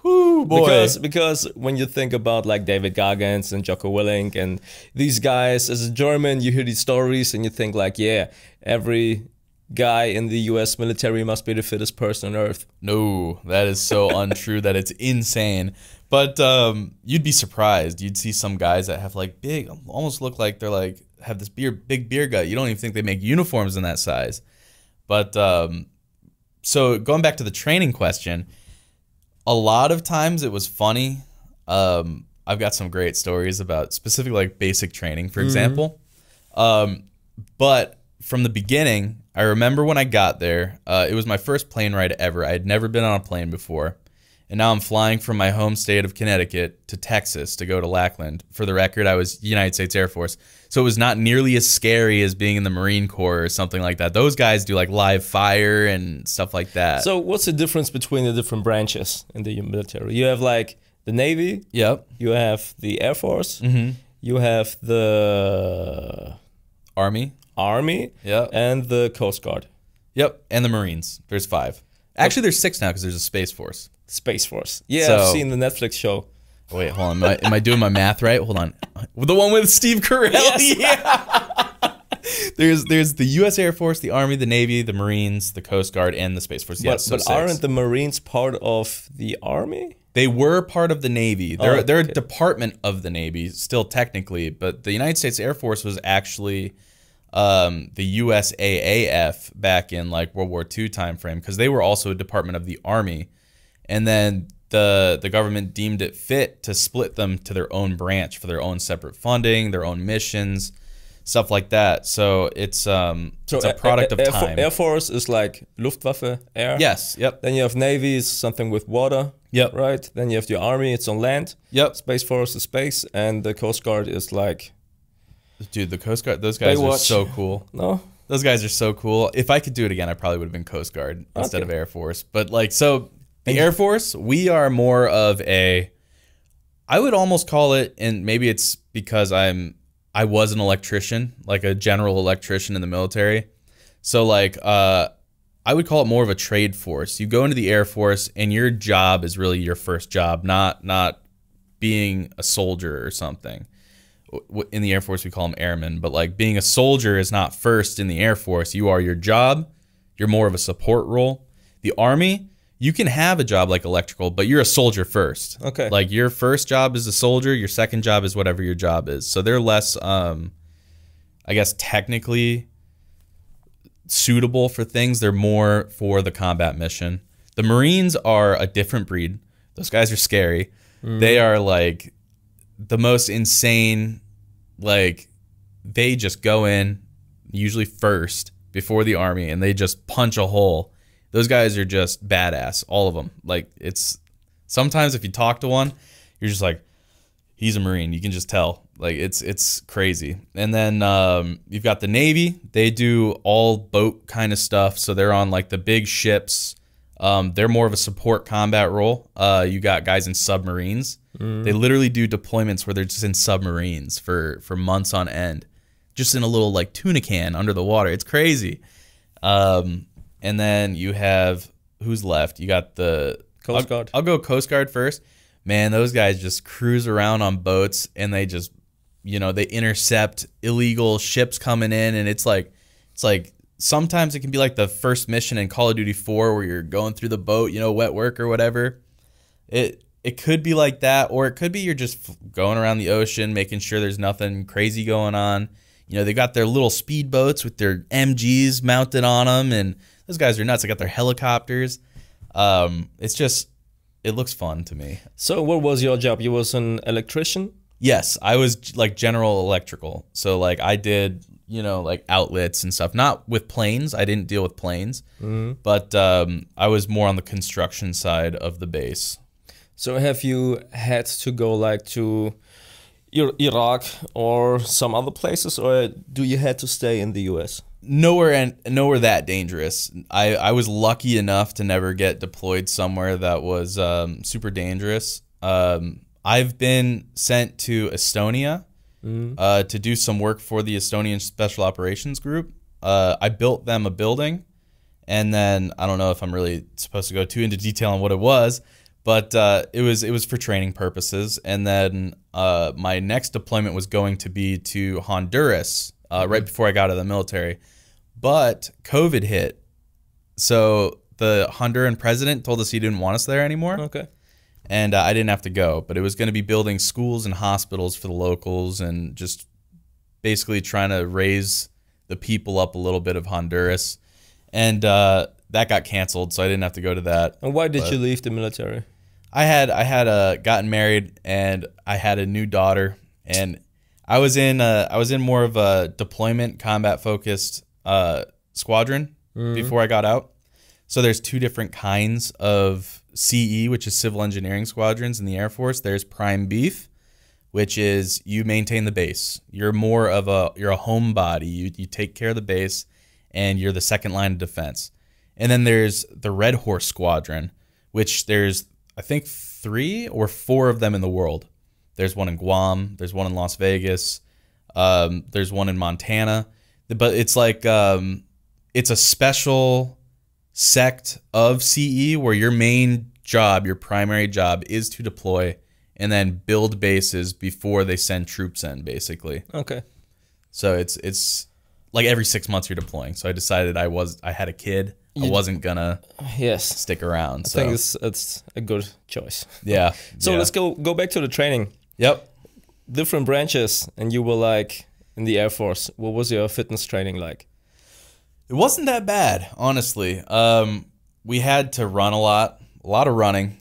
Speaker 3: Whoo, boy.
Speaker 1: Because when you think about like David Goggins and Jocko Willink and these guys, as a German, you hear these stories and you think like, yeah, every guy in the US military must be the fittest person on earth.
Speaker 3: No, that is so untrue that it's insane. But you'd be surprised. You'd see some guys that have like big, almost look like they're like, have this big beer gut. You don't even think they make uniforms in that size. But so going back to the training question, a lot of times it was funny. I've got some great stories about specifically like basic training, for example. But from the beginning, I remember when I got there, it was my first plane ride ever. I had never been on a plane before. And now I'm flying from my home state of Connecticut to Texas to go to Lackland. For the record, I was United States Air Force. So it was not nearly as scary as being in the Marine Corps or something like that. Those guys do like live fire and stuff like that.
Speaker 1: So what's the difference between the different branches in the military? You have like the Navy.
Speaker 3: Yep.
Speaker 1: You have the Air Force. You have the
Speaker 3: Army.
Speaker 1: Yep. And the Coast Guard.
Speaker 3: Yep. And the Marines. There's 5. Actually, there's 6 now because there's a Space Force.
Speaker 1: Space Force. Yeah, so, I've seen the Netflix show.
Speaker 3: Wait, hold on. Am I doing my math right? Hold on. The one with Steve Carell?
Speaker 1: Yes.
Speaker 3: Yeah. There's the US Air Force, the Army, the Navy, the Marines, the Coast Guard, and the Space Force. Yes,
Speaker 1: but aren't the Marines part of the Army?
Speaker 3: They were part of the Navy. They're a department of the Navy, still technically, but the United States Air Force was actually the USAAF back in like World War II time frame, because they were also a department of the Army. And then the government deemed it fit to split them to their own branch for their own separate funding, their own missions, stuff like that. So it's a product of time.
Speaker 1: Air Force is like Luftwaffe, air.
Speaker 3: Yes, yep.
Speaker 1: Then you have Navy is something with water.
Speaker 3: Yep.
Speaker 1: Right? Then you have the Army, it's on land.
Speaker 3: Yep.
Speaker 1: Space Force is space, and the Coast Guard is like...
Speaker 3: Dude, the Coast Guard, those guys are so cool.
Speaker 1: No?
Speaker 3: Those guys are so cool. If I could do it again, I probably would have been Coast Guard instead of Air Force. But like, so... The Air Force, we are more of a, I would almost call it, and maybe it's because I was an electrician, like a general electrician in the military. So like I would call it more of a trade force. You go into the Air Force and your job is really your first job, not being a soldier or something. In the Air Force we call them airmen, but like being a soldier is not first in the Air Force. You are your job. You're more of a support role. The Army, you can have a job like electrical, but you're a soldier first.
Speaker 1: Okay.
Speaker 3: Like your first job is a soldier, your second job is whatever your job is. So they're less, I guess, technically suitable for things. They're more for the combat mission. The Marines are a different breed. Those guys are scary. They are like the most insane, like they just go in usually first before the Army and they just punch a hole. Those guys are just badass, all of them. Like it's sometimes if you talk to one, you're just like, he's a Marine. You can just tell. Like it's crazy. And then you've got the Navy. They do all boat kind of stuff. So they're on like the big ships. They're more of a support combat role. You got guys in submarines. They literally do deployments where they're just in submarines for months on end, just in a little like tuna can under the water. It's crazy. And then you have, who's left? You got the
Speaker 1: Coast Guard.
Speaker 3: I'll go Coast Guard first. Man, those guys just cruise around on boats and they just, they intercept illegal ships coming in, and it's like sometimes it can be like the first mission in Call of Duty 4 where you're going through the boat, wet work or whatever. It could be like that, or it could be you're just going around the ocean making sure there's nothing crazy going on. They got their little speedboats with their MGs mounted on them, and those guys are nuts. They got their helicopters. It looks fun to me.
Speaker 1: So what was your job? You was an electrician?
Speaker 3: Yes, I was like general electrical. So like I did, like outlets and stuff. Not with planes. I didn't deal with planes. But I was more on the construction side of the base.
Speaker 1: So have you had to go like to Iraq or some other places, or do you had to stay in the US?
Speaker 3: Nowhere that dangerous. I was lucky enough to never get deployed somewhere that was super dangerous. I've been sent to Estonia to do some work for the Estonian Special Operations Group. I built them a building, and then I don't know if I'm really supposed to go too into detail on what it was, but it was for training purposes. And then my next deployment was going to be to Honduras right before I got out of the military. But COVID hit. So the Honduran president told us he didn't want us there anymore.
Speaker 1: Okay.
Speaker 3: And I didn't have to go. But it was going to be building schools and hospitals for the locals and just basically trying to raise the people up a little bit of Honduras. And that got canceled, so I didn't have to go to that.
Speaker 1: And why did you leave the military?
Speaker 3: I had gotten married, and I had a new daughter, and I was in more of a deployment combat focused squadron before I got out. So there's two different kinds of CE, which is civil engineering squadrons in the Air Force. There's prime beef, which is you maintain the base. You're more of you're a homebody. You take care of the base, and you're the second line of defense. And then there's the Red Horse Squadron, which there's I think 3 or 4 of them in the world. There's one in Guam. There's one in Las Vegas. There's one in Montana. But it's like it's a special sect of CE where your main job, your primary job, is to deploy and then build bases before they send troops in, basically.
Speaker 1: Okay.
Speaker 3: So it's like every 6 months you're deploying. So I decided I had a kid. I wasn't gonna stick around.
Speaker 1: I think it's a good choice.
Speaker 3: Yeah.
Speaker 1: So let's go back to the training.
Speaker 3: Yep.
Speaker 1: Different branches, and you were like in the Air Force. What was your fitness training like?
Speaker 3: It wasn't that bad, honestly. We had to run a lot of running,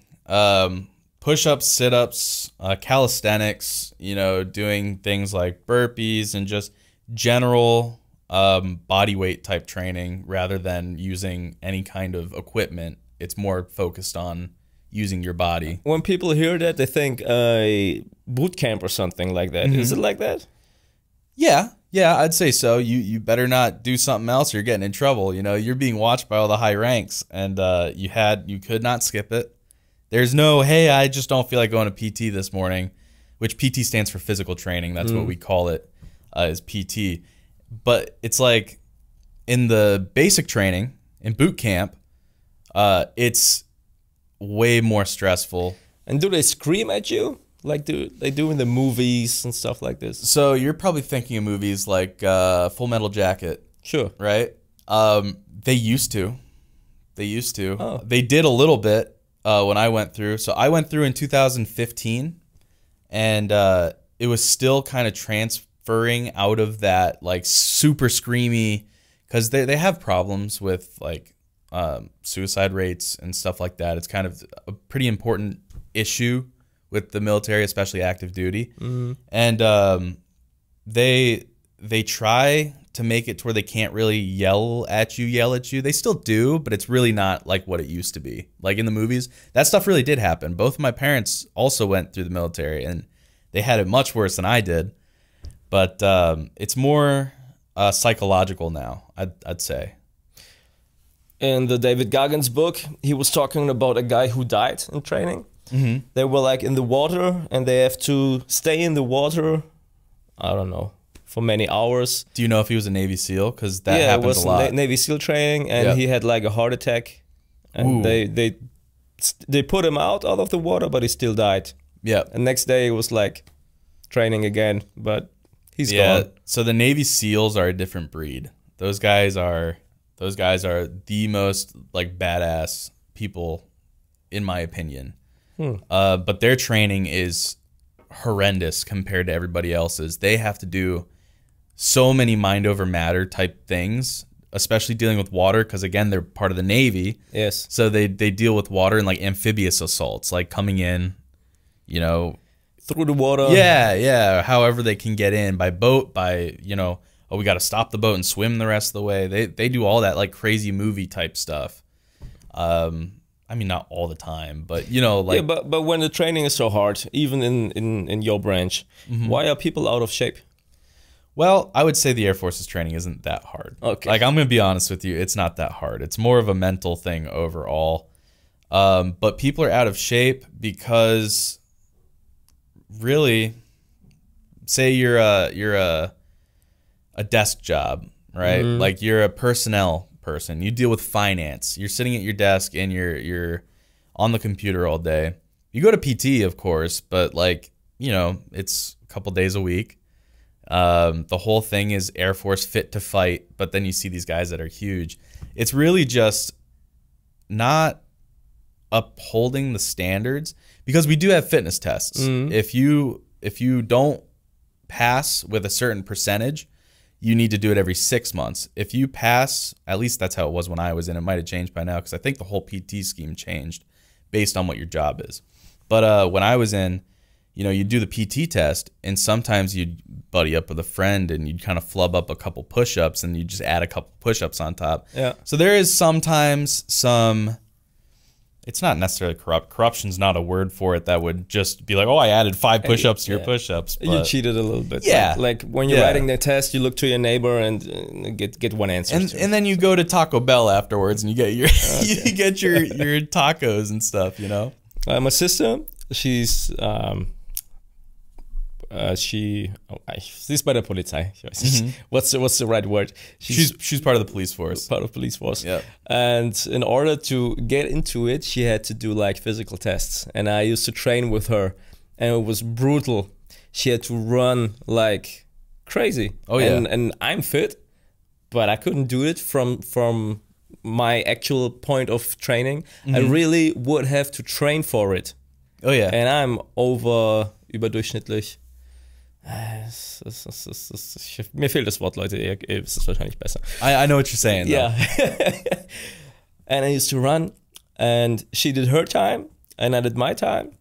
Speaker 3: push-ups, sit-ups, calisthenics, doing things like burpees and just general body weight type training rather than using any kind of equipment. It's more focused on using your body.
Speaker 1: When people hear that, they think a boot camp or something like that. Is it like that?
Speaker 3: Yeah, I'd say so. You better not do something else or you're getting in trouble. You're being watched by all the high ranks, and you could not skip it. There's no, hey, I just don't feel like going to PT this morning. which PT stands for physical training. That's what we call it, is PT. But it's like in the basic training, in boot camp, it's way more stressful.
Speaker 1: And do they scream at you like they do in the movies and stuff like this?
Speaker 3: So you're probably thinking of movies like Full Metal Jacket.
Speaker 1: Sure.
Speaker 3: Right? They used to.
Speaker 1: Oh.
Speaker 3: They did a little bit when I went through. So I went through in 2015, and it was still kind of transferring out of that like super screamy, because they have problems with like suicide rates and stuff like that. It's kind of a pretty important issue with the military, especially active duty. And they try to make it to where they can't really yell at you. They still do, but it's really not like what it used to be. Like in the movies, that stuff really did happen. Both of my parents also went through the military, and they had it much worse than I did. But it's more psychological now, I'd say.
Speaker 1: In the David Goggins book, he was talking about a guy who died in training. They were like in the water, and they have to stay in the water, I don't know, for many hours.
Speaker 3: Do you know if he was a Navy SEAL? Because that happens a lot.
Speaker 1: Yeah, it was Navy SEAL training, and he had like a heart attack. And they put him out of the water, but he still died. Yeah. And next day it was like training again, but he's gone.
Speaker 3: So the Navy SEALs are a different breed. Those guys are the most like badass people, in my opinion. But their training is horrendous compared to everybody else's. They have to do so many mind over matter type things, especially dealing with water, because again, they're part of the Navy.
Speaker 1: Yes.
Speaker 3: So they deal with water and like amphibious assaults, like coming in, you know,
Speaker 1: through the water.
Speaker 3: Yeah. However they can get in, by boat, by, you know, oh, we got to stop the boat and swim the rest of the way. They do all that like crazy movie type stuff. I mean, not all the time, but you know, like.
Speaker 1: Yeah, but when the training is so hard, even in your branch, why are people out of shape?
Speaker 3: Well, I would say the Air Force's training isn't that hard. Okay. Like, I'm going to be honest with you, it's not that hard. It's more of a mental thing overall. But people are out of shape because, really, say you're a desk job, right? Like you're a personnel person. You deal with finance. You're sitting at your desk and you're on the computer all day. You go to PT, of course, but like, you know, it's a couple days a week. The whole thing is Air Force fit to fight, but then you see these guys that are huge. It's really just not upholding the standards, because we do have fitness tests. If you don't pass with a certain percentage, you need to do it every 6 months. If you pass, at least that's how it was when I was in. It might have changed by now, because I think the whole PT scheme changed based on what your job is. But when I was in, you know, you'd do the PT test, and sometimes you'd buddy up with a friend and you'd kind of flub up a couple push-ups, and you'd just add a couple push-ups on top. Yeah. So there is sometimes some, it's not necessarily corrupt. Corruption's not a word for it that would just be like, oh, I added 5 push-ups to your push-ups.
Speaker 1: You cheated a little bit.
Speaker 3: Yeah.
Speaker 1: Like when you're writing the test, you look to your neighbor and get one answer.
Speaker 3: And then you go to Taco Bell afterwards and you get your you get your tacos and stuff, you know?
Speaker 1: My sister, she's she's bei der Polizei. Ich weiß nicht. What's the right word?
Speaker 3: She's part of the police force.
Speaker 1: Part of police force.
Speaker 3: Yeah.
Speaker 1: And in order to get into it, she had to do like physical tests. And I used to train with her, and it was brutal. She had to run like crazy. Oh yeah. And I'm fit, but I couldn't do it from my actual point of training. I really would have to train for it.
Speaker 3: Oh yeah.
Speaker 1: And I'm überdurchschnittlich. Mir fehlt das Wort, Leute. Ihr wisst es wahrscheinlich besser.
Speaker 3: I know what you're saying.
Speaker 1: Yeah. And I used to run, and she did her time, and I did my time.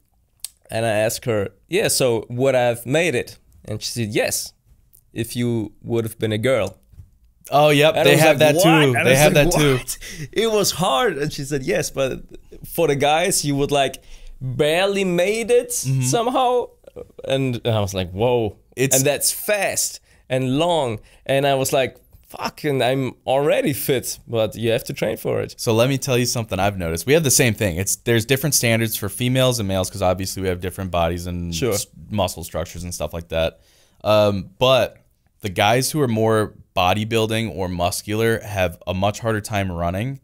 Speaker 1: And I asked her, yeah, so would I have made it? And she said, yes, if you would have been a girl.
Speaker 3: Oh, yep.
Speaker 1: And
Speaker 3: they have
Speaker 1: like,
Speaker 3: that too. They have that too.
Speaker 1: It was hard. And she said, yes, but for the guys, you would like barely made it somehow. And I was like, whoa. And that's fast and long. And I was like, fuck, and I'm already fit, but you have to train for it.
Speaker 3: So let me tell you something I've noticed. We have the same thing. There's different standards for females and males because obviously we have different bodies and muscle structures and stuff like that. But the guys who are more bodybuilding or muscular have a much harder time running.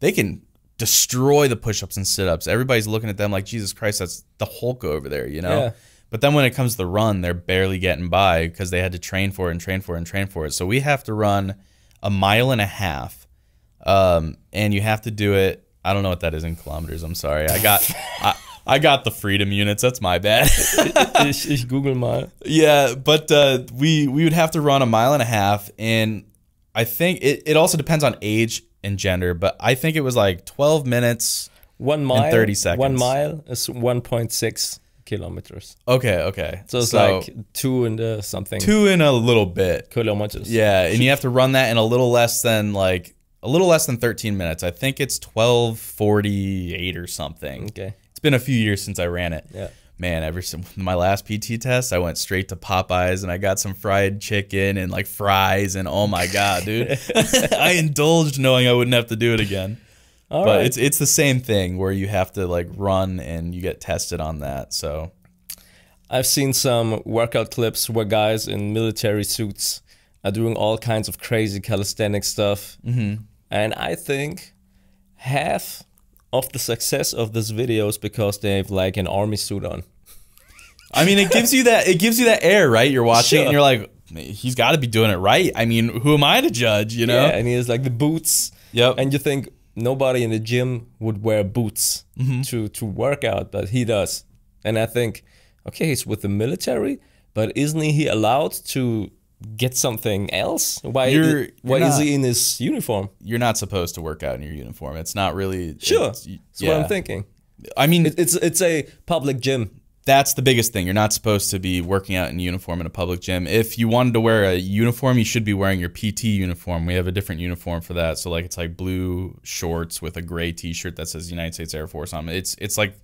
Speaker 3: They can destroy the push-ups and sit-ups. Everybody's looking at them like, Jesus Christ, that's the Hulk over there, you know? Yeah. But then when it comes to the run, they're barely getting by because they had to train for it and train for it and train for it. So we have to run 1.5 miles, and you have to do it. I don't know what that is in kilometers. I'm sorry. I got the freedom units. That's my bad.
Speaker 1: Ich google mal.
Speaker 3: Yeah, but we would have to run 1.5 miles, and I think it also depends on age and gender, but I think it was like 12 minutes
Speaker 1: 1 mile,
Speaker 3: and 30 seconds.
Speaker 1: 1 mile is 1.6 kilometers.
Speaker 3: Okay.
Speaker 1: So it's like 2 and something.
Speaker 3: 2 and a little bit.
Speaker 1: Kilometers.
Speaker 3: Yeah, and you have to run that in a little less than 13 minutes. I think it's 12:48 or something.
Speaker 1: Okay.
Speaker 3: It's been a few years since I ran it.
Speaker 1: Yeah.
Speaker 3: Man, ever since my last PT test, I went straight to Popeyes and I got some fried chicken and like fries and oh my God, dude. I indulged knowing I wouldn't have to do it again. But it's the same thing where you have to like run and you get tested on that. So
Speaker 1: I've seen some workout clips where guys in military suits are doing all kinds of crazy calisthenic stuff. Mm-hmm. And I think half of the success of this video is because they have like an army suit on.
Speaker 3: I mean, it gives you that air, right? You're watching it and you're like, he's got to be doing it right. I mean, who am I to judge, you know?
Speaker 1: Yeah, and he has like the boots.
Speaker 3: Yep.
Speaker 1: And you think nobody in the gym would wear boots to work out, but he does. And I think, okay, he's with the military, but isn't he allowed to get something else? Why is he in his uniform?
Speaker 3: You're not supposed to work out in your uniform. It's not really...
Speaker 1: Sure, that's what I'm thinking.
Speaker 3: I mean...
Speaker 1: It's a public gym.
Speaker 3: That's the biggest thing. You're not supposed to be working out in uniform in a public gym. If you wanted to wear a uniform, you should be wearing your PT uniform. We have a different uniform for that. So like it's like blue shorts with a gray t-shirt that says United States Air Force on it. It's like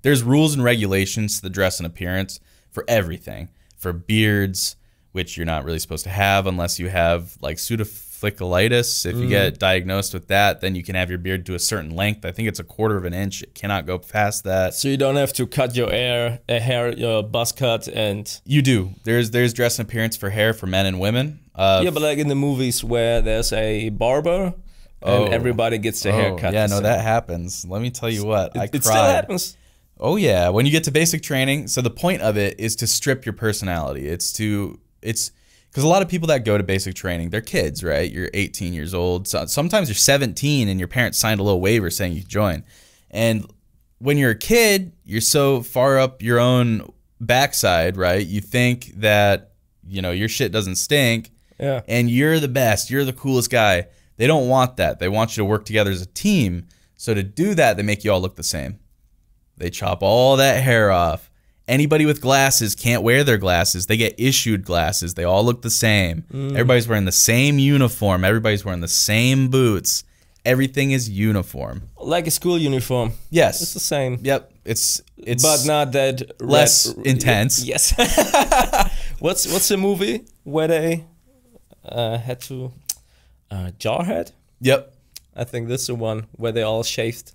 Speaker 3: there's rules and regulations to the dress and appearance for everything. For beards, which you're not really supposed to have unless you have like pseudoflicolitis. If you get diagnosed with that, then you can have your beard to a certain length. I think it's 1/4 inch. It cannot go past that.
Speaker 1: So you don't have to cut your hair, your buzz cut, and
Speaker 3: you do. There's dress and appearance for hair for men and women.
Speaker 1: Yeah, but like in the movies where there's a barber and everybody gets their hair cut.
Speaker 3: Yeah, no, that happens. Let me tell you what, I cried.
Speaker 1: It still happens.
Speaker 3: Oh yeah, when you get to basic training. So the point of it is to strip your personality. It's because a lot of people that go to basic training, they're kids, right? You're 18 years old. So sometimes you're 17 and your parents signed a little waiver saying you can join. And when you're a kid, you're so far up your own backside, right? You think that, you know, your shit doesn't stink.
Speaker 1: Yeah.
Speaker 3: And you're the best. You're the coolest guy. They don't want that. They want you to work together as a team. So to do that, they make you all look the same. They chop all that hair off. Anybody with glasses can't wear their glasses. They get issued glasses. They all look the same. Everybody's wearing the same uniform. Everybody's wearing the same boots. Everything is uniform.
Speaker 1: Like a school uniform.
Speaker 3: Yes.
Speaker 1: It's the same.
Speaker 3: Yep. It's
Speaker 1: but not that
Speaker 3: less intense.
Speaker 1: Yes. What's the movie where they had to Jarhead?
Speaker 3: Yep.
Speaker 1: I think this is the one where they all shaved.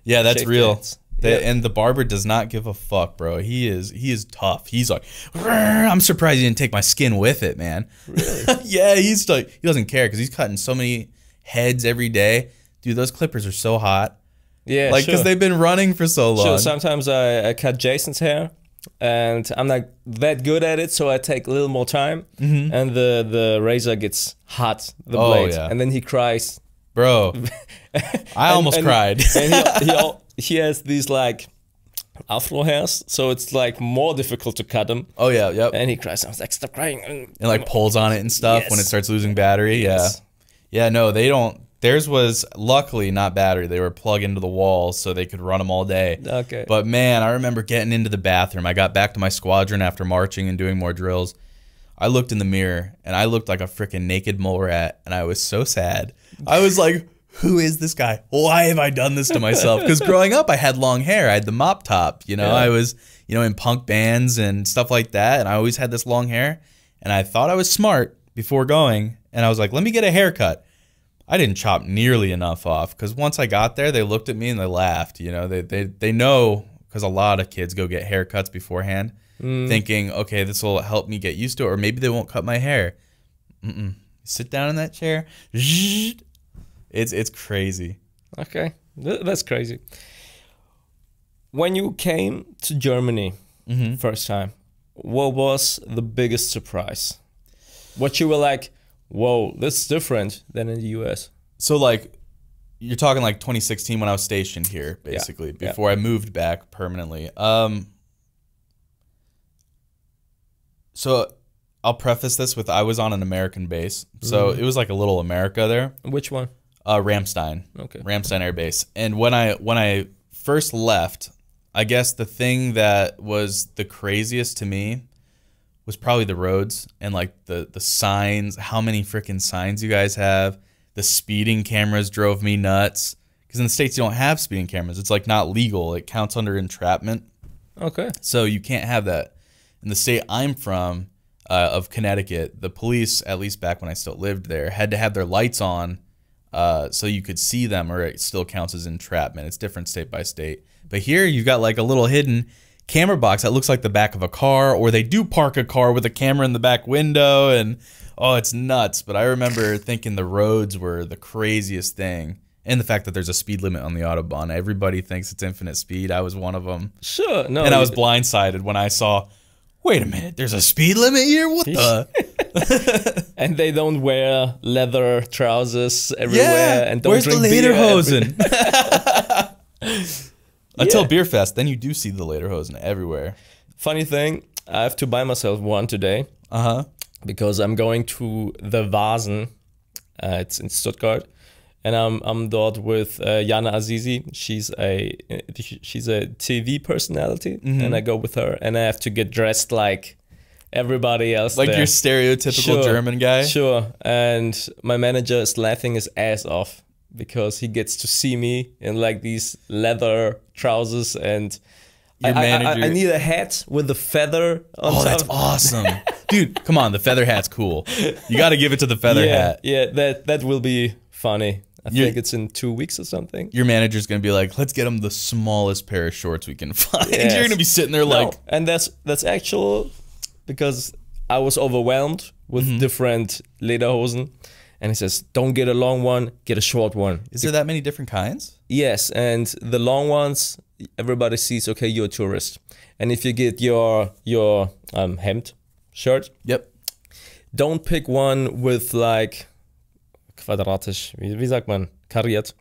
Speaker 3: Yeah, that's real.
Speaker 1: Yep.
Speaker 3: And the barber does not give a fuck, bro. He is tough. He's like, I'm surprised he didn't take my skin with it, man.
Speaker 1: Really?
Speaker 3: Yeah, he's like, he doesn't care because he's cutting so many heads every day. Dude, those clippers are so hot.
Speaker 1: Yeah,
Speaker 3: like because they've been running for so long.
Speaker 1: Sure. Sometimes I cut Jason's hair, and I'm not that good at it, so I take a little more time, and the razor gets hot, the blade, and then he cries.
Speaker 3: Bro, I almost cried.
Speaker 1: And he has these like afro hairs, so it's like more difficult to cut him.
Speaker 3: Oh yeah, yep.
Speaker 1: And he cries. I was like, stop crying.
Speaker 3: And like pulls on it and stuff when it starts losing battery.
Speaker 1: Yes.
Speaker 3: Yeah, no, they don't. Theirs was luckily not battery. They were plugged into the wall so they could run them all day.
Speaker 1: Okay.
Speaker 3: But man, I remember getting into the bathroom. I got back to my squadron after marching and doing more drills. I looked in the mirror and I looked like a freaking naked mole rat, and I was so sad. I was like, who is this guy? Why have I done this to myself? Because growing up, I had long hair. I had the mop top. You know, I was, you know, in punk bands and stuff like that, and I always had this long hair. And I thought I was smart before going, And I was like, let me get a haircut. I didn't chop nearly enough off because once I got there, they looked at me and they laughed. You know, they know, because a lot of kids go get haircuts beforehand thinking, okay, this will help me get used to it, or maybe they won't cut my hair. Sit down in that chair. It's crazy.
Speaker 1: Okay, that's crazy. When you came to Germany first time, what was the biggest surprise? What you were like, whoa, this is different than in the US.
Speaker 3: So like, you're talking like 2016 when I was stationed here, basically, before I moved back permanently. So I'll preface this with I was on an American base. So it was like a little America there.
Speaker 1: Which one?
Speaker 3: Ramstein. Okay. Ramstein Air Base. And when I first left, I guess the thing that was the craziest to me was probably the roads and like the signs, how many freaking signs you guys have. The speeding cameras drove me nuts. Because in the States, you don't have speeding cameras. It's like not legal. It counts under entrapment.
Speaker 1: Okay.
Speaker 3: So you can't have that. In the state I'm from, of Connecticut, the police, at least back when I still lived there, had to have their lights on so you could see them, or it still counts as entrapment. It's different state by state. But here you've got like a little hidden camera box that looks like the back of a car, or they do park a car with a camera in the back window, and oh, it's nuts. But I remember thinking the roads were the craziest thing. And the fact that there's a speed limit on the Autobahn. Everybody thinks it's infinite speed. I was one of them.
Speaker 1: Sure. No.
Speaker 3: And I was blindsided when I saw, wait a minute, there's a speed limit here? What the?
Speaker 1: And they don't wear leather trousers everywhere. And don't
Speaker 3: where's
Speaker 1: drink
Speaker 3: the
Speaker 1: beer
Speaker 3: lederhosen? Until Beer Fest, then you do see the lederhosen everywhere.
Speaker 1: Funny thing, I have to buy myself one today. Because I'm going to the Waffen. It's in Stuttgart. And I'm dort with Jana Azizi. She's a TV personality, and I go with her, and I have to get dressed like everybody else.
Speaker 3: Like
Speaker 1: there.
Speaker 3: your stereotypical German guy.
Speaker 1: Sure. And my manager is laughing his ass off because he gets to see me in like these leather trousers, and
Speaker 3: your manager.
Speaker 1: I need a hat with a feather on top.
Speaker 3: That's awesome. Dude, come on, the feather hat's cool. You got to give it to the feather hat.
Speaker 1: Yeah, that will be funny. I think it's in 2 weeks or something.
Speaker 3: Your manager's going to be like, let's get him the smallest pair of shorts we can find.
Speaker 1: Yes.
Speaker 3: You're going to be sitting there like...
Speaker 1: And that's actual, because I was overwhelmed with different lederhosen. And he says, don't get a long one, get a short one.
Speaker 3: Is there that many different kinds?
Speaker 1: Yes, and the long ones, everybody sees, okay, you're a tourist. And if you get your hemd shirt, don't pick one with like... quadratisch, wie sagt man, kariert.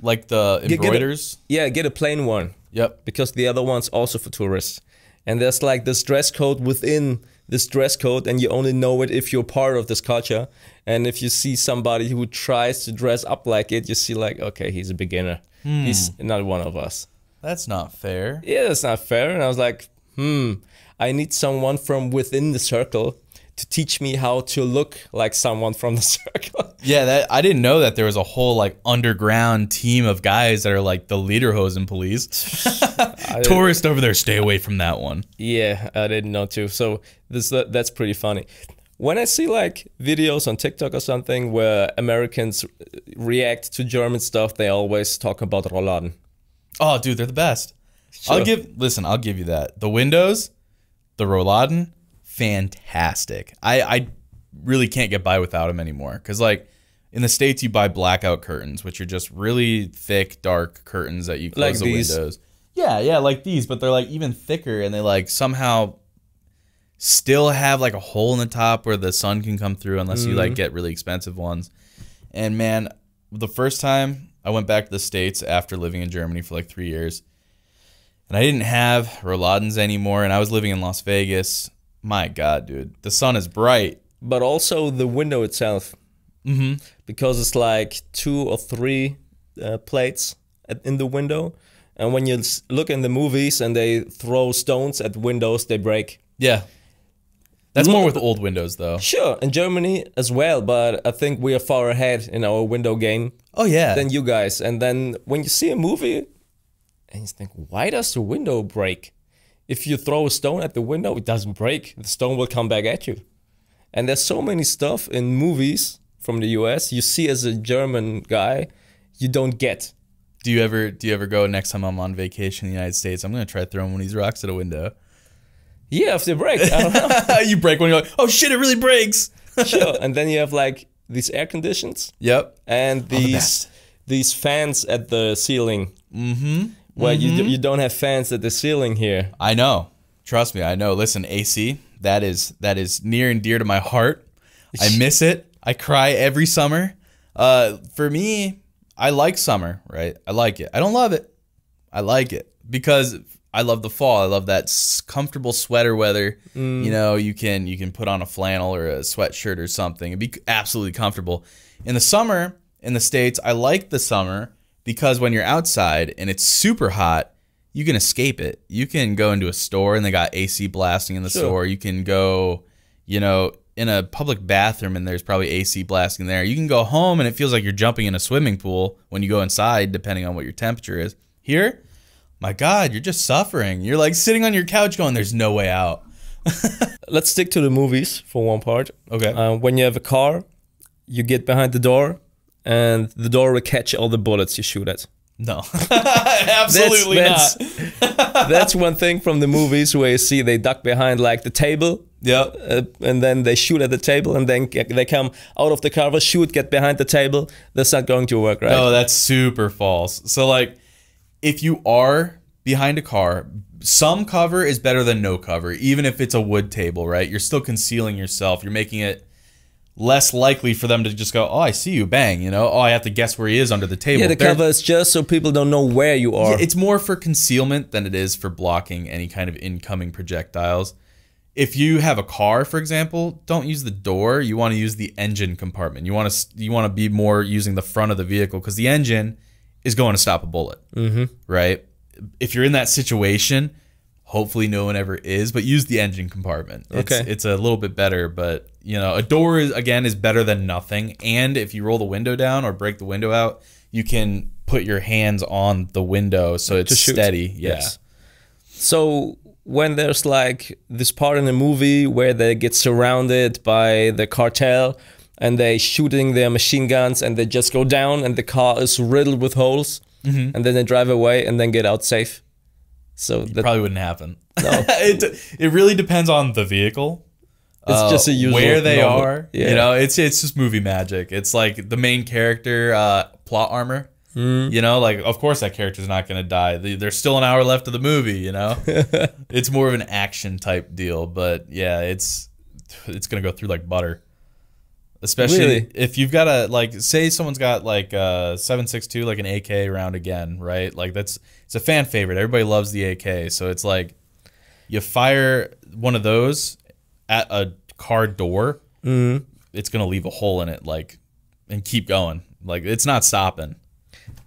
Speaker 3: Like the embroiders?
Speaker 1: Get a plain one.
Speaker 3: Yep.
Speaker 1: Because the other one's also for tourists. And there's like this dress code within this dress code, and you only know it if you're part of this culture. And if you see somebody who tries to dress up like it, you see like, okay, he's a beginner. He's not one of us.
Speaker 3: That's not fair.
Speaker 1: Yeah, that's not fair. And I was like, I need someone from within the circle to teach me how to look like someone from the circle.
Speaker 3: Yeah, I didn't know that there was a whole like underground team of guys that are like the lederhosen police. Tourist over there, stay away from that one.
Speaker 1: Yeah, I didn't know too. So that's pretty funny. When I see like videos on TikTok or something where Americans react to German stuff, they always talk about Rollladen.
Speaker 3: Oh, dude, they're the best. Sure. I'll give you that. The windows, the Rollladen, fantastic. I really can't get by without them anymore. Because like in the States, you buy blackout curtains, which are just really thick, dark curtains that you close like the windows. Yeah, like these, but they're like even thicker, and they like somehow still have like a hole in the top where the sun can come through unless you like get really expensive ones. And man, the first time I went back to the States after living in Germany for like 3 years, and I didn't have Rolladens anymore, and I was living in Las Vegas. My God, dude, the sun is bright. But
Speaker 1: also the window itself, because it's like 2 or 3 plates in the window. And when you look in the movies and they throw stones at windows, they break.
Speaker 3: Yeah. That's more with old windows, though.
Speaker 1: Sure, in Germany as well, but I think we are far ahead in our window game.
Speaker 3: Oh, yeah.
Speaker 1: Than you guys. And then when you see a movie, and you think, why does the window break? If you throw a stone at the window, it doesn't break. The stone will come back at you. And there's so many stuff in movies from the US, you see as a German guy, you don't get.
Speaker 3: Do you ever go, next time I'm on vacation in the United States, I'm going to try throwing one of these rocks at a window?
Speaker 1: Yeah, if they break. I don't know.
Speaker 3: You break one, you're like, oh shit, it really breaks.
Speaker 1: Sure. And then you have like these air conditions.
Speaker 3: Yep.
Speaker 1: And these fans at the ceiling.
Speaker 3: Mm-hmm.
Speaker 1: Where you don't have fans at the ceiling here.
Speaker 3: I know. Trust me, I know. Listen, AC, that is near and dear to my heart. I miss it. I cry every summer. For me, I like summer, right? I like it. I don't love it. I like it because I love the fall. I love that comfortable sweater weather. You know, you can put on a flannel or a sweatshirt or something. It'd be absolutely comfortable. In the summer, in the States, I like the summer because when you're outside and it's super hot, you can escape it. You can go into a store and they got AC blasting in the store. You can go, you know, in a public bathroom and there's probably AC blasting there. You can go home and it feels like you're jumping in a swimming pool when you go inside, depending on what your temperature is. Here, my God, you're just suffering. You're like sitting on your couch going, there's no way out.
Speaker 1: Let's stick to the movies for one part.
Speaker 3: Okay.
Speaker 1: When you have a car, you get behind the door and the door will catch all the bullets you shoot at.
Speaker 3: No, absolutely not.
Speaker 1: That's one thing from the movies where you see they duck behind like the table.
Speaker 3: Yep.
Speaker 1: And then they shoot at the table and then they come out of the cover, shoot, get behind the table. That's not going to work, right?
Speaker 3: No, that's super false. So like, if you are behind a car, some cover is better than no cover, even if it's a wood table, right? You're still concealing yourself. You're making it less likely for them to just go, oh, I see you, bang, you know? Oh, I have to guess where he is under the table.
Speaker 1: Yeah, the cover is just so people don't know where you are.
Speaker 3: Yeah, it's more for concealment than it is for blocking any kind of incoming projectiles. If you have a car, for example, don't use the door. You want to use the engine compartment. You want to be more using the front of the vehicle because the engine is going to stop a bullet, right? If you're in that situation, hopefully no one ever is, but use the engine compartment. It's a little bit better, but you know, a door is better than nothing. And if you roll the window down or break the window out, you can put your hands on the window so it's steady. Yeah.
Speaker 1: Yes. So when there's like this part in the movie where they get surrounded by the cartel and they shooting their machine guns and they just go down and the car is riddled with holes and then they drive away and then get out safe. So that
Speaker 3: probably wouldn't happen.
Speaker 1: No.
Speaker 3: It really depends on the vehicle.
Speaker 1: It's just a usual
Speaker 3: where they are.
Speaker 1: Yeah.
Speaker 3: You know, it's just movie magic. It's like the main character plot armor. You know, like of course that character's not going to die. There's still an hour left of the movie. You know, it's more of an action type deal. But yeah, it's going to go through like butter. Especially if you've got a, like, say someone's got like a 7.62, like an AK round again, right? Like it's a fan favorite. Everybody loves the AK. So it's like you fire one of those at a car door, it's going to leave a hole in it, like, and keep going. Like it's not stopping.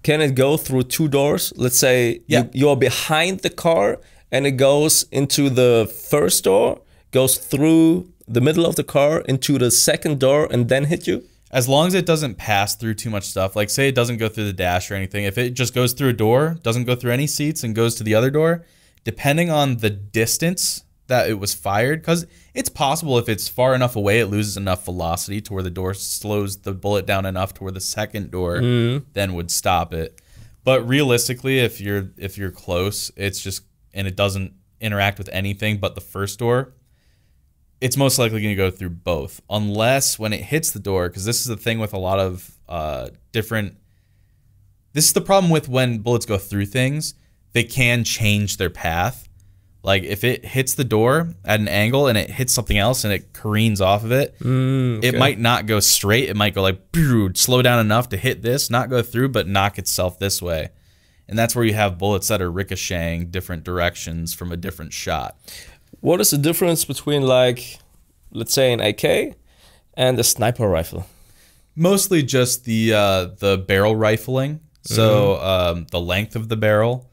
Speaker 1: Can it go through two doors? Let's say you're behind the car and it goes into the first door, goes through the middle of the car into the second door and then hit you?
Speaker 3: As long as it doesn't pass through too much stuff, like say it doesn't go through the dash or anything, if it just goes through a door, doesn't go through any seats and goes to the other door, depending on the distance that it was fired, because it's possible if it's far enough away, it loses enough velocity to where the door slows the bullet down enough to where the second door then would stop it. But realistically, if you're close, it's just, and it doesn't interact with anything but the first door, it's most likely going to go through both, unless when it hits the door, because this is the thing with a lot of this is the problem with when bullets go through things, they can change their path. Like if it hits the door at an angle and it hits something else and it careens off of it, it might not go straight. It might go like, slow down enough to hit this, not go through, but knock itself this way. And that's where you have bullets that are ricocheting different directions from a different shot.
Speaker 1: What is the difference between, like, let's say an AK and a sniper rifle?
Speaker 3: Mostly just the barrel rifling. So the length of the barrel,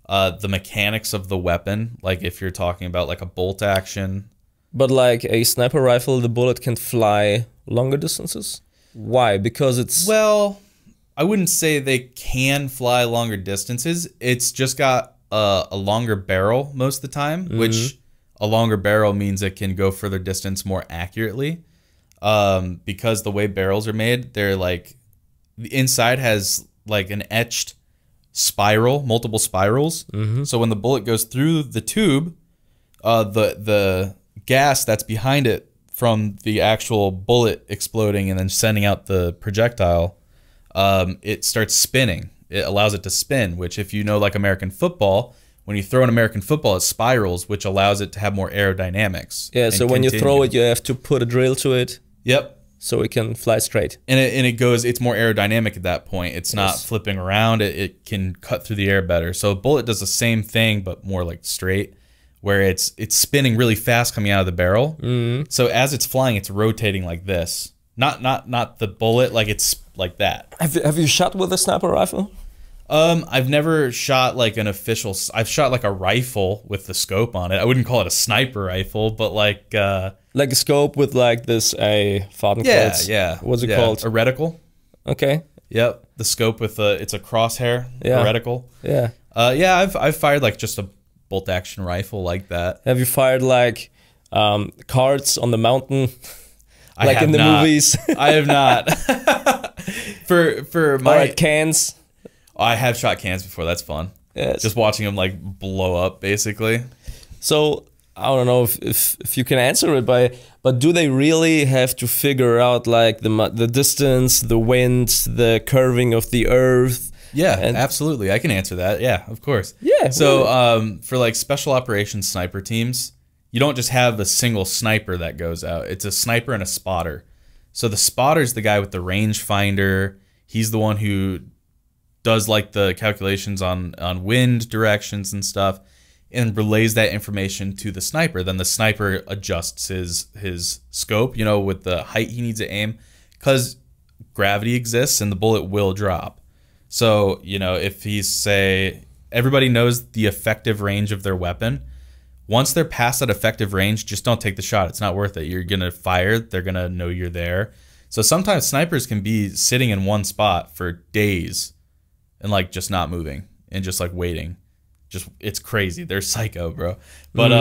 Speaker 3: the mechanics of the weapon. Like if you're talking about like a bolt action.
Speaker 1: But like a sniper rifle, the bullet can fly longer distances? Why? Because it's...
Speaker 3: Well, I wouldn't say they can fly longer distances. It's just got a longer barrel most of the time, which... A longer barrel means it can go further distance more accurately. because the way barrels are made, they're like the inside has like an etched spiral, multiple spirals. So when the bullet goes through the tube, the gas that's behind it from the actual bullet exploding and then sending out the projectile, it starts spinning. It allows it to spin, which if you know like American football, when you throw an American football, it spirals, which allows it to have more aerodynamics.
Speaker 1: Yeah, so when you throw it, you have to put a drill to it.
Speaker 3: Yep.
Speaker 1: So it can fly straight.
Speaker 3: And it goes, it's more aerodynamic at that point. It's not flipping around. It can cut through the air better. So a bullet does the same thing, but more like straight, where it's spinning really fast coming out of the barrel. So as it's flying, it's rotating like this. Not the bullet, like it's like that.
Speaker 1: Have you shot with a sniper rifle?
Speaker 3: I've never shot like an official. I've shot like a rifle with the scope on it. I wouldn't call it a sniper rifle, but like a
Speaker 1: scope with like this Fadenkreuz.
Speaker 3: Yeah.
Speaker 1: What's it called?
Speaker 3: A reticle.
Speaker 1: Okay.
Speaker 3: Yep. The scope with it's a crosshair.
Speaker 1: Yeah.
Speaker 3: A reticle.
Speaker 1: Yeah.
Speaker 3: Yeah. I've fired like just a bolt action rifle like that.
Speaker 1: Have you fired like cards on the mountain? Like in the movies?
Speaker 3: I have not. for my
Speaker 1: cans.
Speaker 3: I have shot cans before. That's fun.
Speaker 1: Yes.
Speaker 3: Just watching them like blow up, basically.
Speaker 1: So I don't know if you can answer it, but do they really have to figure out like the distance, the wind, the curving of the earth?
Speaker 3: Yeah, absolutely. I can answer that. Yeah, of course.
Speaker 1: Yeah.
Speaker 3: So for like special operations sniper teams, you don't just have a single sniper that goes out. It's a sniper and a spotter. So the spotter's the guy with the rangefinder. He's the one who does like the calculations on wind directions and stuff and relays that information to the sniper. Then the sniper adjusts his scope, you know, with the height he needs to aim, because gravity exists and the bullet will drop. So, you know, if he's, say, everybody knows the effective range of their weapon. Once they're past that effective range, just don't take the shot. It's not worth it. You're going to fire. They're going to know you're there. So sometimes snipers can be sitting in one spot for days and like just not moving and just like waiting. Just, it's crazy. They're psycho, bro. But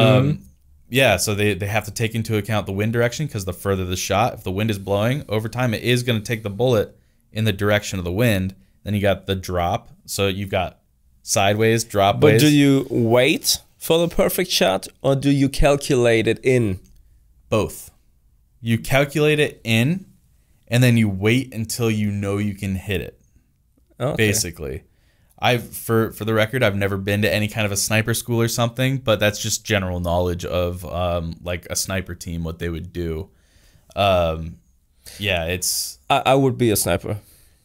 Speaker 3: yeah, so they have to take into account the wind direction, because the further the shot, if the wind is blowing, over time it is going to take the bullet in the direction of the wind. Then you got the drop. So you've got sideways, drop ways.
Speaker 1: But do you wait for the perfect shot, or do you calculate it in?
Speaker 3: Both. You calculate it in, and then you wait until you know you can hit it. Okay. Basically. For the record, I've never been to any kind of a sniper school or something, but that's just general knowledge of like a sniper team, what they would do. Yeah, it's...
Speaker 1: I would be a sniper.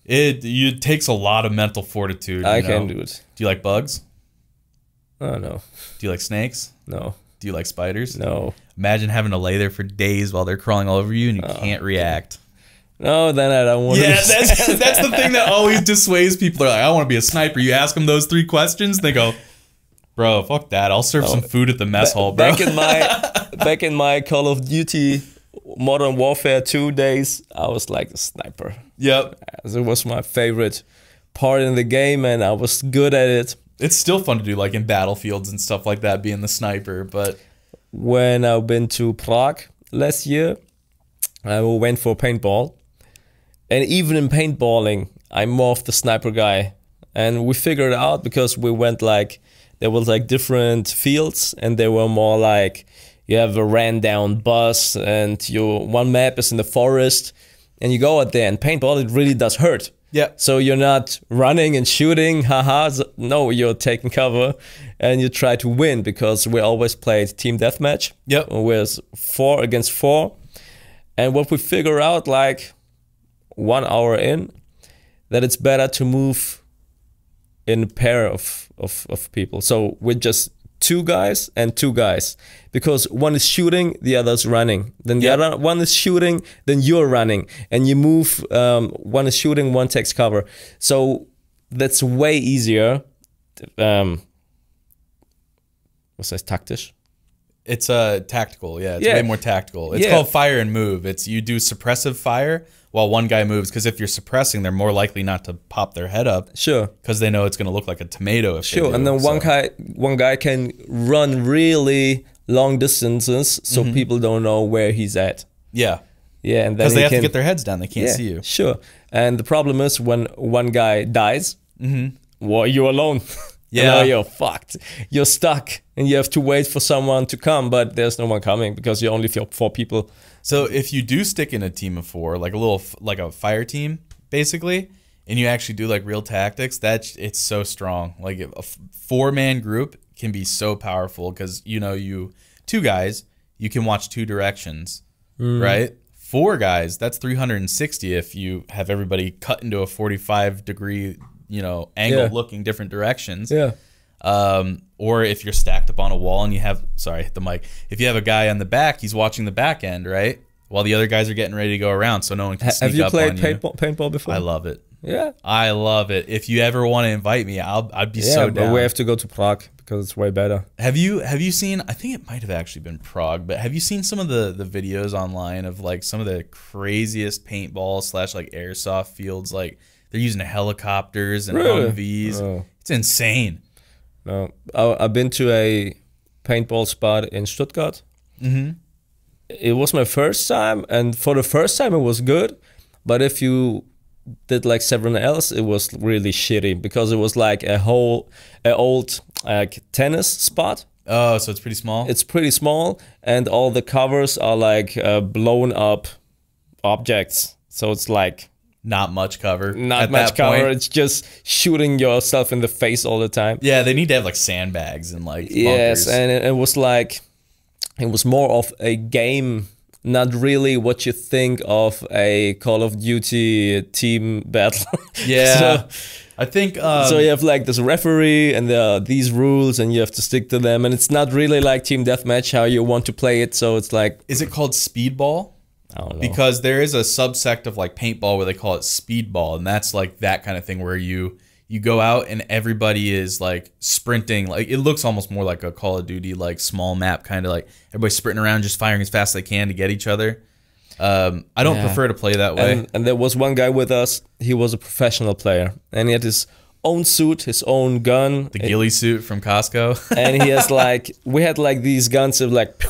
Speaker 3: It takes a lot of mental fortitude.
Speaker 1: I can do it.
Speaker 3: Do you like bugs?
Speaker 1: Oh, no.
Speaker 3: Do you like snakes?
Speaker 1: No.
Speaker 3: Do you like spiders?
Speaker 1: No.
Speaker 3: Imagine having to lay there for days while they're crawling all over you and you can't react.
Speaker 1: No, then I don't want to.
Speaker 3: Yeah, that's the thing that always dissuades people. They're like, I want to be a sniper. You ask them those 3 questions, they go, bro, fuck that. I'll serve some food at the mess hall, bro.
Speaker 1: Back in my Call of Duty Modern Warfare 2 days, I was like a sniper.
Speaker 3: Yep.
Speaker 1: It was my favorite part in the game, and I was good at it.
Speaker 3: It's still fun to do, like in battlefields and stuff like that, being the sniper. But
Speaker 1: when I've been to Prague last year, I went for paintball. And even in paintballing, I'm more of the sniper guy. And we figured it out because we went like, there was like different fields, and they were more like, you have a ran down bus, and one map is in the forest, and you go out there, and paintball, it really does hurt.
Speaker 3: Yeah.
Speaker 1: So you're not running and shooting, haha. No, you're taking cover, and you try to win, because we always played team deathmatch.
Speaker 3: Yep.
Speaker 1: With 4 against 4. And what we figure out, like 1 hour in, that it's better to move in a pair of people. So we're just 2 guys and 2 guys, because one is shooting, the other's running. Then the other one is shooting, then you're running, and you move. One is shooting, one takes cover. So that's way easier. What's that? Taktisch?
Speaker 3: It's tactical. Yeah, it's way more tactical. It's called fire and move. It's you do suppressive fire while one guy moves, because if you're suppressing, they're more likely not to pop their head up.
Speaker 1: Sure.
Speaker 3: Because they know it's going to look like a tomato if they do.
Speaker 1: And then one guy can run really long distances, so people don't know where he's at.
Speaker 3: Yeah.
Speaker 1: Yeah, and then
Speaker 3: because they have to get their heads down. They can't see you.
Speaker 1: Sure. And the problem is when one guy dies, well, you're alone.
Speaker 3: Yeah,
Speaker 1: now you're fucked. You're stuck, and you have to wait for someone to come, but there's no one coming because you only feel 4 people.
Speaker 3: So if you do stick in a team of 4, like a fire team, basically, and you actually do like real tactics, it's so strong. Like a 4-man group can be so powerful because you 2 guys, you can watch 2 directions, right? 4 guys, that's 360 if you have everybody cut into a 45-degree, angle looking different directions.
Speaker 1: Yeah.
Speaker 3: Or if you're stacked up on a wall and you have, sorry, hit the mic. If you have a guy on the back, he's watching the back end, right? While the other guys are getting ready to go around, so no one can sneak up on you.
Speaker 1: Have you played paintball before?
Speaker 3: I love it.
Speaker 1: Yeah.
Speaker 3: I love it. If you ever want to invite me, I'd be so down.
Speaker 1: But we have to go to Prague because it's way better.
Speaker 3: Have you seen, I think it might have actually been Prague, but have you seen some of the videos online of like some of the craziest paintball / like airsoft fields? Like they're using helicopters and Humvees.
Speaker 1: Oh.
Speaker 3: It's insane.
Speaker 1: No, I've been to a paintball spot in Stuttgart. It was my first time, and for the first time it was good. But if you did like several else, it was really shitty because it was like an old like tennis spot.
Speaker 3: Oh, so it's pretty small?
Speaker 1: It's pretty small, and all the covers are like blown up objects. So it's like
Speaker 3: not much cover.
Speaker 1: Not much cover. It's just shooting yourself in the face all the time.
Speaker 3: Yeah, they need to have like sandbags and like bunkers.
Speaker 1: Yes, and it was like, it was more of a game, not really what you think of a Call of Duty team battle.
Speaker 3: Yeah,
Speaker 1: so,
Speaker 3: I think...
Speaker 1: so you have like this referee and there are these rules and you have to stick to them. And it's not really like team deathmatch how you want to play it. So it's like...
Speaker 3: Is it called speedball?
Speaker 1: I don't know.
Speaker 3: Because there is a subsect of like paintball where they call it speedball, and that's like that kind of thing where you go out and everybody is like sprinting. Like it looks almost more like a Call of Duty like small map, kind of like everybody's sprinting around just firing as fast as they can to get each other. I don't prefer to play that way.
Speaker 1: And there was one guy with us. He was a professional player, and he had his own suit, his own gun,
Speaker 3: the ghillie suit from Costco.
Speaker 1: And he has like, we had like these guns of like,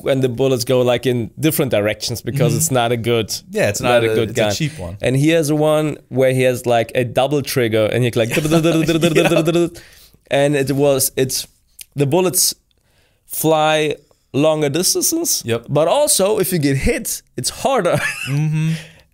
Speaker 1: and the bullets go like in different directions because it's not a good,
Speaker 3: it's not a good gun.
Speaker 1: It's
Speaker 3: a cheap one.
Speaker 1: And he has one where he has like a double trigger, and he like, and the bullets fly longer distances.
Speaker 3: Yep.
Speaker 1: But also, if you get hit, it's harder.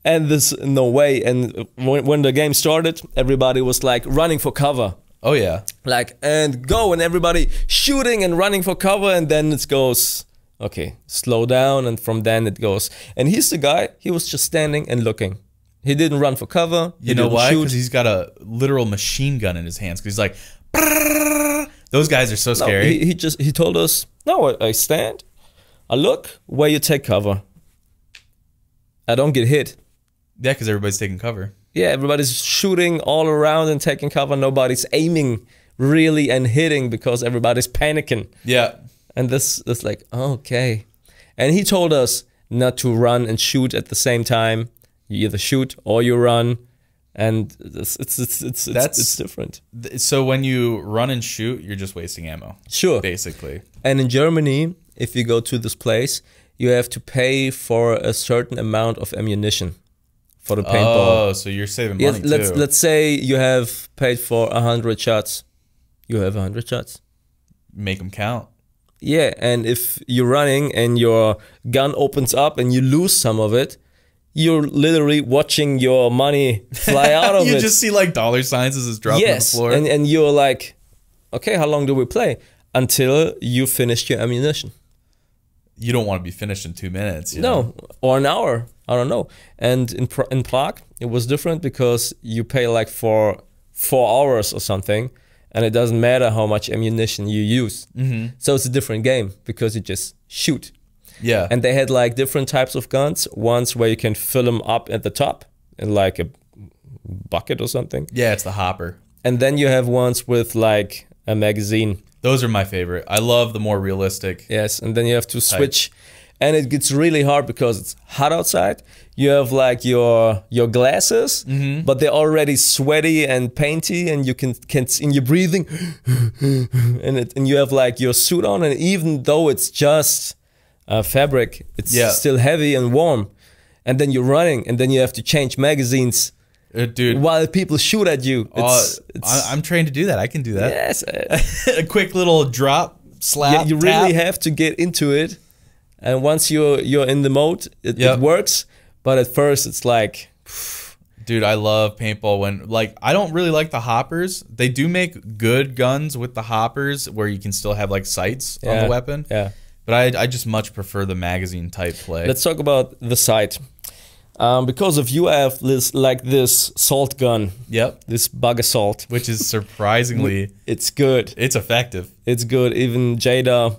Speaker 1: And there's no way. And when the game started, everybody was like running for cover.
Speaker 3: Oh yeah.
Speaker 1: Like, and go, and everybody shooting and running for cover, and then it goes, okay, slow down, and from then it goes. And he's the guy, he was just standing and looking. He didn't run for cover.
Speaker 3: You know why? Because he's got a literal machine gun in his hands. Because he's like, brrr. Those guys are so scary.
Speaker 1: He told us, no, I stand, I look where you take cover. I don't get hit.
Speaker 3: Yeah, because everybody's taking cover.
Speaker 1: Yeah, everybody's shooting all around and taking cover. Nobody's aiming really and hitting because everybody's panicking.
Speaker 3: Yeah.
Speaker 1: And this is like, okay. And he told us not to run and shoot at the same time. You either shoot or you run. And it's different.
Speaker 3: So when you run and shoot, you're just wasting ammo.
Speaker 1: Sure.
Speaker 3: Basically.
Speaker 1: And in Germany, if you go to this place, you have to pay for a certain amount of ammunition for the paintball.
Speaker 3: Oh, so you're saving money too.
Speaker 1: Let's say you have paid for 100 shots. You have 100 shots.
Speaker 3: Make them count.
Speaker 1: Yeah, and if you're running and your gun opens up and you lose some of it, you're literally watching your money fly out of it.
Speaker 3: You just see like dollar signs as it's dropping on the floor.
Speaker 1: And you're like, okay, how long do we play? Until you finished your ammunition.
Speaker 3: You don't want to be finished in 2 minutes.
Speaker 1: No, or an hour. I don't know. And in Prague, it was different because you pay like for 4 hours or something, and it doesn't matter how much ammunition you use. So it's a different game because you just shoot.
Speaker 3: Yeah.
Speaker 1: And they had like different types of guns. Ones where you can fill them up at the top in like a bucket or something.
Speaker 3: Yeah, it's the hopper.
Speaker 1: And then you have ones with like a magazine.
Speaker 3: Those are my favorite. I love the more realistic.
Speaker 1: Yes, and then you have to switch. And it gets really hard because it's hot outside. You have like your glasses, but they're already sweaty and painty, and you can and you're breathing, and you have like your suit on, and even though it's just fabric, it's still heavy and warm. And then you're running, and then you have to change magazines.
Speaker 3: Dude,
Speaker 1: while people shoot at you.
Speaker 3: I'm trained to do that. I can do that.
Speaker 1: Yes.
Speaker 3: A quick little drop, slap,
Speaker 1: yeah, you really have to get into it. And once you're in the mode, it works. But at first, it's like...
Speaker 3: Dude, I love paintball when... Like, I don't really like the hoppers. They do make good guns with the hoppers where you can still have, like, sights on the weapon.
Speaker 1: Yeah.
Speaker 3: But I just much prefer the magazine type play.
Speaker 1: Let's talk about the sight. Because of you have this salt gun.
Speaker 3: Yep.
Speaker 1: This bug assault.
Speaker 3: Which is surprisingly...
Speaker 1: It's good.
Speaker 3: It's effective.
Speaker 1: It's good. Even Jada,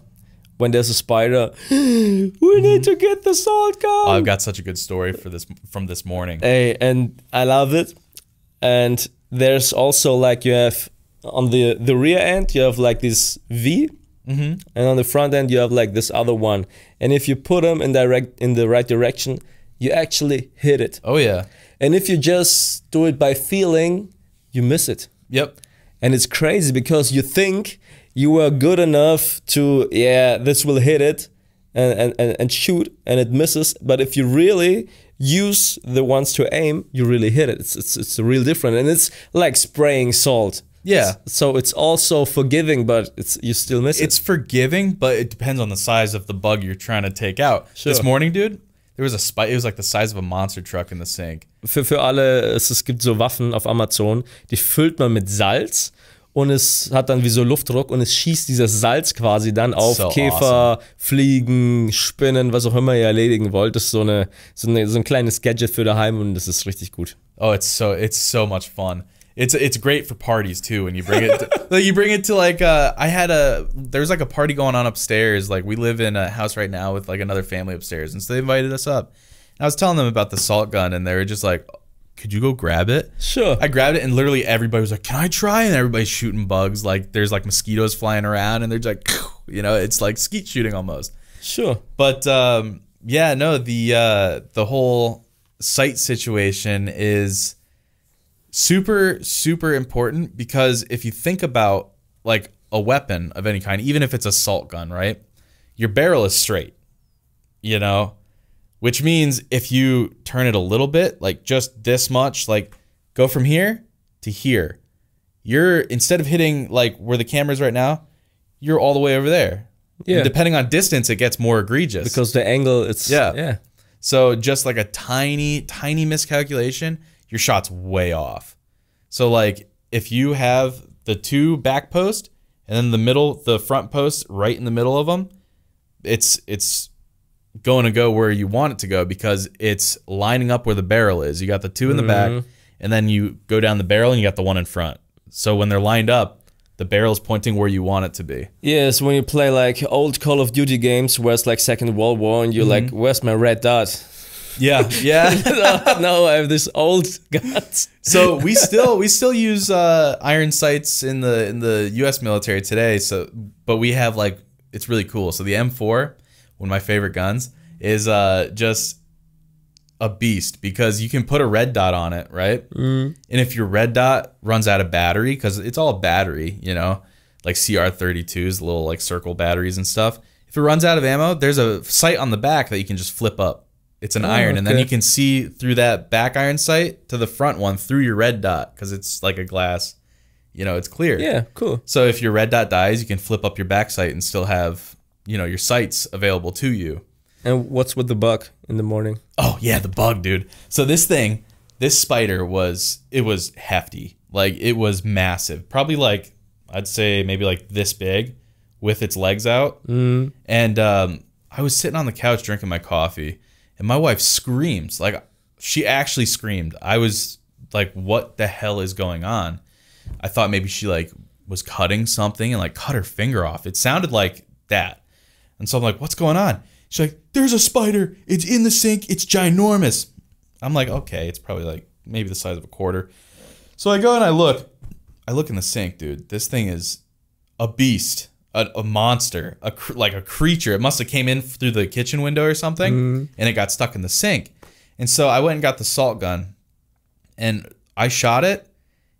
Speaker 1: when there's a spider, we need to get the salt gun.
Speaker 3: Oh, I've got such a good story for this from this morning.
Speaker 1: Hey, and I love it. And there's also like you have on the rear end, you have like this V. And on the front end, you have like this other one. And if you put them in the right direction, you actually hit it.
Speaker 3: Oh, yeah.
Speaker 1: And if you just do it by feeling, you miss it.
Speaker 3: Yep.
Speaker 1: And it's crazy because you think you were good enough to, this will hit it and shoot, and it misses. But if you really use the ones to aim, you really hit it. It's real different. And it's like spraying salt.
Speaker 3: Yeah.
Speaker 1: So it's also forgiving, but you still miss it.
Speaker 3: It's forgiving, but it depends on the size of the bug you're trying to take out.
Speaker 1: Sure.
Speaker 3: This morning, dude, there was a spike. It was like the size of a monster truck in the sink.
Speaker 1: Für alle, es gibt so Waffen auf Amazon, die füllt man mit Salz und es hat dann wie so Luftdruck und es schießt dieses Salz quasi dann auf
Speaker 3: So
Speaker 1: Käfer, Fliegen, Spinnen, was auch immer ihr erledigen wollt. Das ist so ein kleines Gadget für daheim und das ist richtig gut.
Speaker 3: Oh, it's so much fun. It's great for parties too when you bring it to, like there's like a party going on upstairs. Like we live in a house right now with like another family upstairs, and so they invited us up. And I was telling them about the salt gun, and they were just like, could you go grab it?
Speaker 1: Sure.
Speaker 3: I grabbed it, and literally everybody was like, can I try? And everybody's shooting bugs. Like there's like mosquitoes flying around, and they're just like, you know, it's like skeet shooting almost.
Speaker 1: Sure.
Speaker 3: But yeah, no, the whole sight situation is super, super important, because if you think about like a weapon of any kind, even if it's a salt gun, right? Your barrel is straight, you know, which means if you turn it a little bit, like just this much, like go from here to here, you're, instead of hitting like where the camera is right now, you're all the way over there. Yeah. And depending on distance, it gets more egregious.
Speaker 1: Because the angle, it's... Yeah.
Speaker 3: So just like a tiny, tiny miscalculation, your shot's way off. So like if you have the two back posts and then the front post right in the middle of them, it's going to go where you want it to go, because it's lining up where the barrel is. You got the two in the back, and then you go down the barrel and you got the one in front. So when they're lined up, the barrel's pointing where you want it to be.
Speaker 1: Yes, when you play like old Call of Duty games where it's like Second World War and you're like, where's my red dot?
Speaker 3: Yeah, yeah.
Speaker 1: No, I have this old guns.
Speaker 3: So we still use iron sights in the US military today. So, but we have like, it's really cool. So the M4, one of my favorite guns, is just a beast, because you can put a red dot on it, right? And if your red dot runs out of battery, because it's all battery, you know, like CR32s, little like circle batteries and stuff. If it runs out of ammo, there's a sight on the back that you can just flip up. It's an iron, and then you can see through that back iron sight to the front one through your red dot, because it's like a glass, you know, it's clear.
Speaker 1: Yeah, cool.
Speaker 3: So if your red dot dies, you can flip up your back sight and still have, you know, your sights available to you.
Speaker 1: And what's with the bug in the morning?
Speaker 3: Oh yeah, the bug, dude. So this spider was hefty. Like it was massive. Probably like, I'd say maybe like this big with its legs out. And I was sitting on the couch drinking my coffee, and my wife screams. Like she actually screamed. I was like, what the hell is going on? I thought maybe she like was cutting something and like cut her finger off. It sounded like that. And so I'm like, what's going on? She's like, there's a spider. It's in the sink. It's ginormous. I'm like, okay, it's probably like maybe the size of a quarter. So I go and I look in the sink, dude. This thing is a beast, a monster, like a creature. It must have came in through the kitchen window or something, and it got stuck in the sink. And so I went and got the salt gun, and I shot it,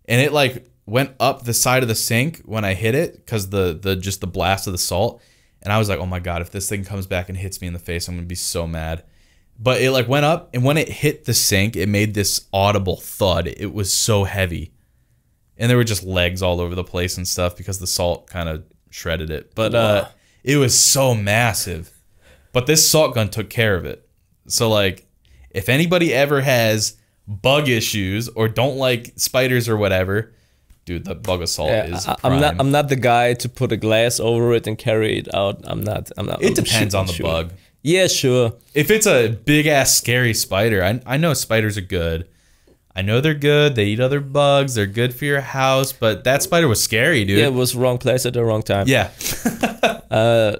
Speaker 3: and it like went up the side of the sink when I hit it, because just the blast of the salt. And I was like, oh my God, if this thing comes back and hits me in the face, I'm going to be so mad. But it like went up, and when it hit the sink, it made this audible thud. It was so heavy. And there were just legs all over the place and stuff because the salt kind of shredded it. But it was so massive. But this salt gun took care of it. So like, if anybody ever has bug issues or don't like spiders or whatever, dude, the bug assault is prime.
Speaker 1: I'm not the guy to put a glass over it and carry it out. I'm not.
Speaker 3: It depends on the bug.
Speaker 1: Yeah, sure.
Speaker 3: If it's a big ass scary spider, I know spiders are good. I know they're good. They eat other bugs. They're good for your house. But that spider was scary, dude.
Speaker 1: Yeah, it was wrong place at the wrong time.
Speaker 3: Yeah.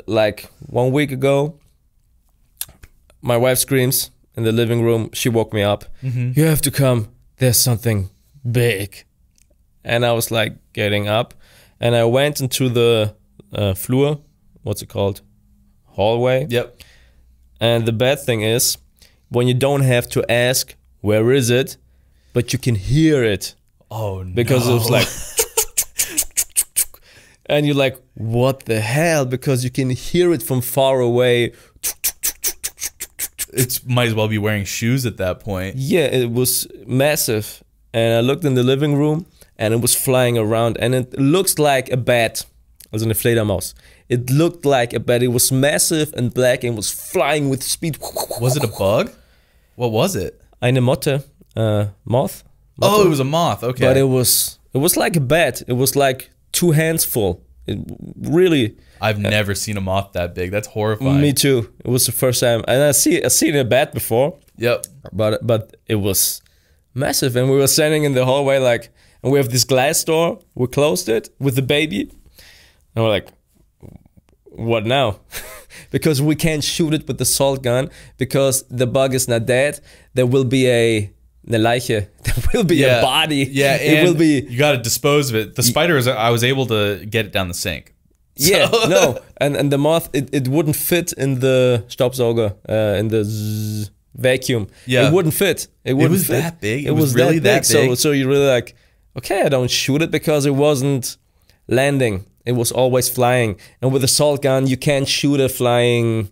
Speaker 1: Like 1 week ago, my wife screams in the living room. She woke me up. You have to come. There's something big. And I was like getting up. And I went into the flur. What's it called? Hallway.
Speaker 3: Yep.
Speaker 1: And the bad thing is, when you don't have to ask, where is it? But you can hear it.
Speaker 3: Oh, no.
Speaker 1: Because it was like... and you're like, what the hell? Because you can hear it from far away.
Speaker 3: It might as well be wearing shoes at that point.
Speaker 1: Yeah, it was massive. And I looked in the living room, and it was flying around. And it looks like a bat. Also eine Fledermaus. It looked like a bat. It was massive and black and was flying with speed.
Speaker 3: Was it a bug? What was it?
Speaker 1: Eine Motte. Moth?
Speaker 3: Oh, it was a moth. Okay.
Speaker 1: But it was like a bat. It was like 2 hands full. It really...
Speaker 3: I've never seen a moth that big. That's horrifying.
Speaker 1: Me too. It was the first time. And I've seen a bat before.
Speaker 3: Yep.
Speaker 1: But it was massive. And we were standing in the hallway like... And we have this glass door. We closed it with the baby. And we're like... What now? Because we can't shoot it with the salt gun because the bug is not dead. There will be eine Leiche. There will be a body.
Speaker 3: Yeah,
Speaker 1: it will be.
Speaker 3: You got to dispose of it. The spider I was able to get it down the sink.
Speaker 1: So. Yeah, no, and the moth it wouldn't fit in the Staubsauger, in the vacuum. Yeah, it wouldn't fit. It was fit.
Speaker 3: That big. It was really that big.
Speaker 1: So you're really like, okay, I don't shoot it because it wasn't landing. It was always flying. And with a salt gun, you can't shoot it flying.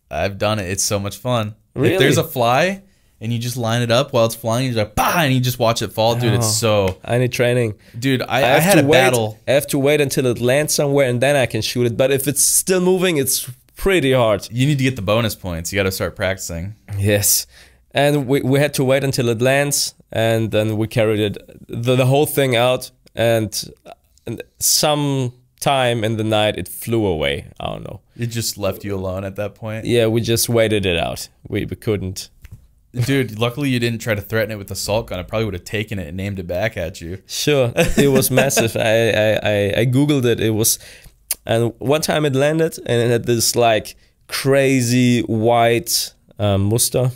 Speaker 3: I've done it. It's so much fun.
Speaker 1: Really?
Speaker 3: If there's a fly and you just line it up while it's flying, you're like, bah, and you just watch it fall. Dude, it's so...
Speaker 1: I need training.
Speaker 3: Dude, I had a battle.
Speaker 1: I have to wait until it lands somewhere and then I can shoot it. But if it's still moving, it's pretty hard.
Speaker 3: You need to get the bonus points. You got to start practicing.
Speaker 1: Yes. And we had to wait until it lands. And then we carried it, the whole thing out. And some... time in the night it flew away. I don't know.
Speaker 3: It just left you alone at that point?
Speaker 1: Yeah, we just waited it out. We couldn't.
Speaker 3: Dude, luckily you didn't try to threaten it with a salt gun. I probably would have taken it and aimed it back at you.
Speaker 1: Sure. It was massive. I googled it. It was, and one time it landed and it had this like crazy white muster.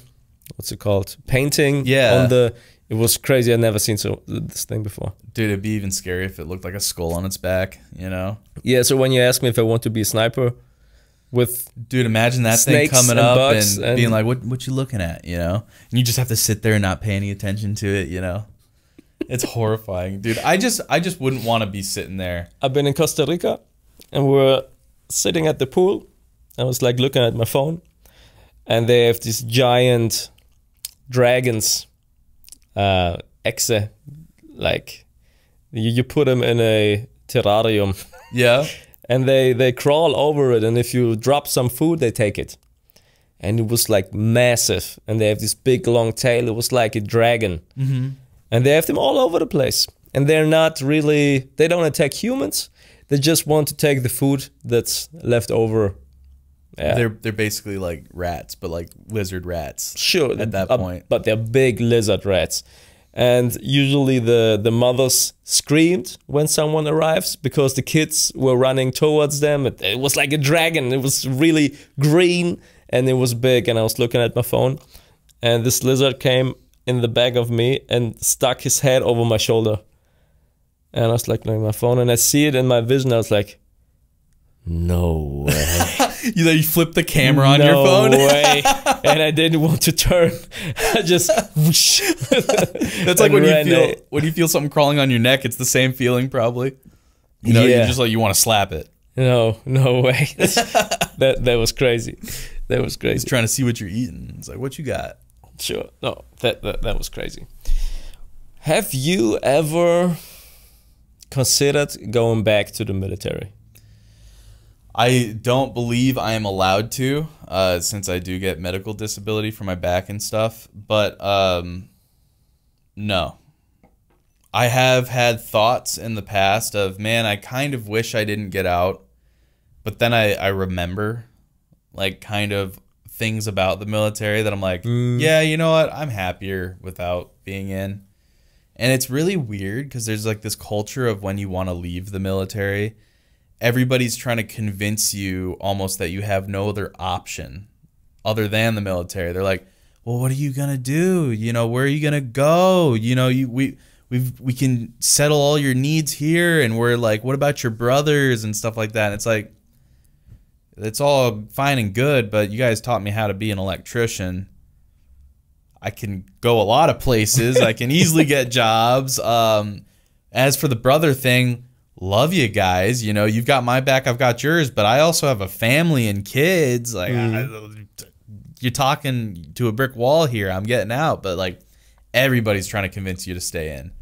Speaker 1: What's it called? Painting.
Speaker 3: Yeah.
Speaker 1: On the. It was crazy. I'd never seen this thing before.
Speaker 3: Dude, it'd be even scary if it looked like a skull on its back, you know?
Speaker 1: Yeah, so when you ask me if I want to be a sniper with...
Speaker 3: Dude, imagine that thing coming up and being like, what you looking at, you know? And you just have to sit there and not pay any attention to it, you know? It's horrifying. Dude, I just wouldn't want to be sitting there.
Speaker 1: I've been in Costa Rica and we're sitting at the pool. I was like looking at my phone and they have these giant dragons... Echse, like you put them in a terrarium.
Speaker 3: Yeah.
Speaker 1: And they crawl over it, and if you drop some food, they take it. And it was like massive, and they have this big long tail. It was like a dragon. And they have them all over the place. And they're not really, they don't attack humans. They just want to take the food that's left over. Yeah.
Speaker 3: They're basically like rats, but like lizard rats.
Speaker 1: Sure.
Speaker 3: At that point.
Speaker 1: But they're big lizard rats. And usually the mothers screamed when someone arrives because the kids were running towards them. It was like a dragon. It was really green and it was big. And I was looking at my phone and this lizard came in the back of me and stuck his head over my shoulder. And I was like looking at my phone and I see it in my vision. I was like, no way.
Speaker 3: You flip the camera on your phone?
Speaker 1: No way. And I didn't want to turn. I just whoosh.
Speaker 3: That's like when you feel something crawling on your neck. It's the same feeling probably. You know,
Speaker 1: yeah.
Speaker 3: you just like you want to slap it.
Speaker 1: No, no way. That was crazy. That was crazy.
Speaker 3: He's trying to see what you're eating. It's like, what you got?
Speaker 1: Sure. No, that was crazy. Have you ever considered going back to the military?
Speaker 3: I don't believe I am allowed to, since I do get medical disability for my back and stuff. But no. I have had thoughts in the past of, man, I kind of wish I didn't get out. But then I remember, like, kind of things about the military that I'm like, yeah, you know what? I'm happier without being in. And it's really weird because there's, like, this culture of when you want to leave the military, everybody's trying to convince you almost that you have no other option other than the military. They're like, well, what are you going to do? You know, where are you going to go? You know, we can settle all your needs here. And we're like, what about your brothers and stuff like that? And it's like, it's all fine and good, but you guys taught me how to be an electrician. I can go a lot of places. I can easily get jobs. As for the brother thing, love you guys. You know, you've got my back, I've got yours, but I also have a family and kids. Like, you're talking to a brick wall here. I'm getting out, but like everybody's trying to convince you to stay in.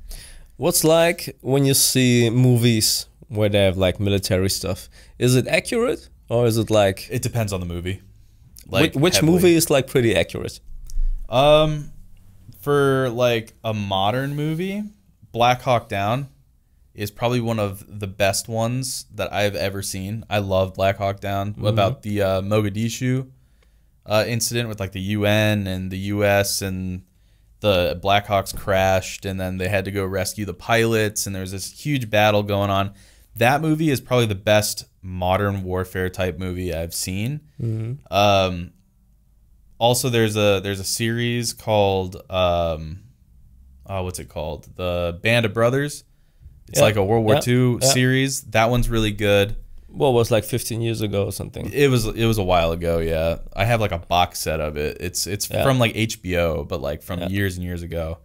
Speaker 1: What's like when you see movies where they have like military stuff? Is it accurate or is it like?
Speaker 3: It depends on the movie. Like
Speaker 1: which movie is like pretty accurate?
Speaker 3: For like a modern movie, Black Hawk Down is probably one of the best ones that I've ever seen. I love Black Hawk Down. About the Mogadishu incident with like the UN and the US, and the Black Hawks crashed and then they had to go rescue the pilots and there was this huge battle going on. That movie is probably the best modern warfare type movie I've seen. Also, there's a series called what's it called? The Band of Brothers. It's like a World War II series. That one's really good.
Speaker 1: What was like 15 years ago or something?
Speaker 3: It was a while ago. Yeah, I have like a box set of it. It's from like HBO, but like from years and years ago.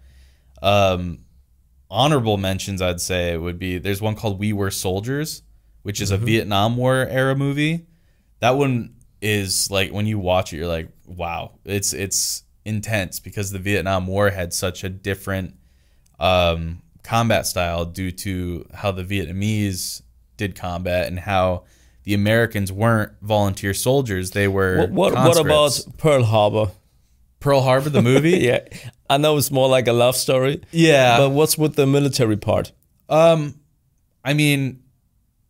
Speaker 3: Honorable mentions, I'd say, would be there's one called We Were Soldiers, which is a Vietnam War era movie. That one is like when you watch it, you're like, wow, it's intense because the Vietnam War had such a different combat style due to how the Vietnamese did combat and how the Americans weren't volunteer soldiers. They were
Speaker 1: what about Pearl Harbor?
Speaker 3: Pearl Harbor, the movie?
Speaker 1: Yeah. I know it's more like a love story.
Speaker 3: Yeah.
Speaker 1: But what's with the military part?
Speaker 3: I mean,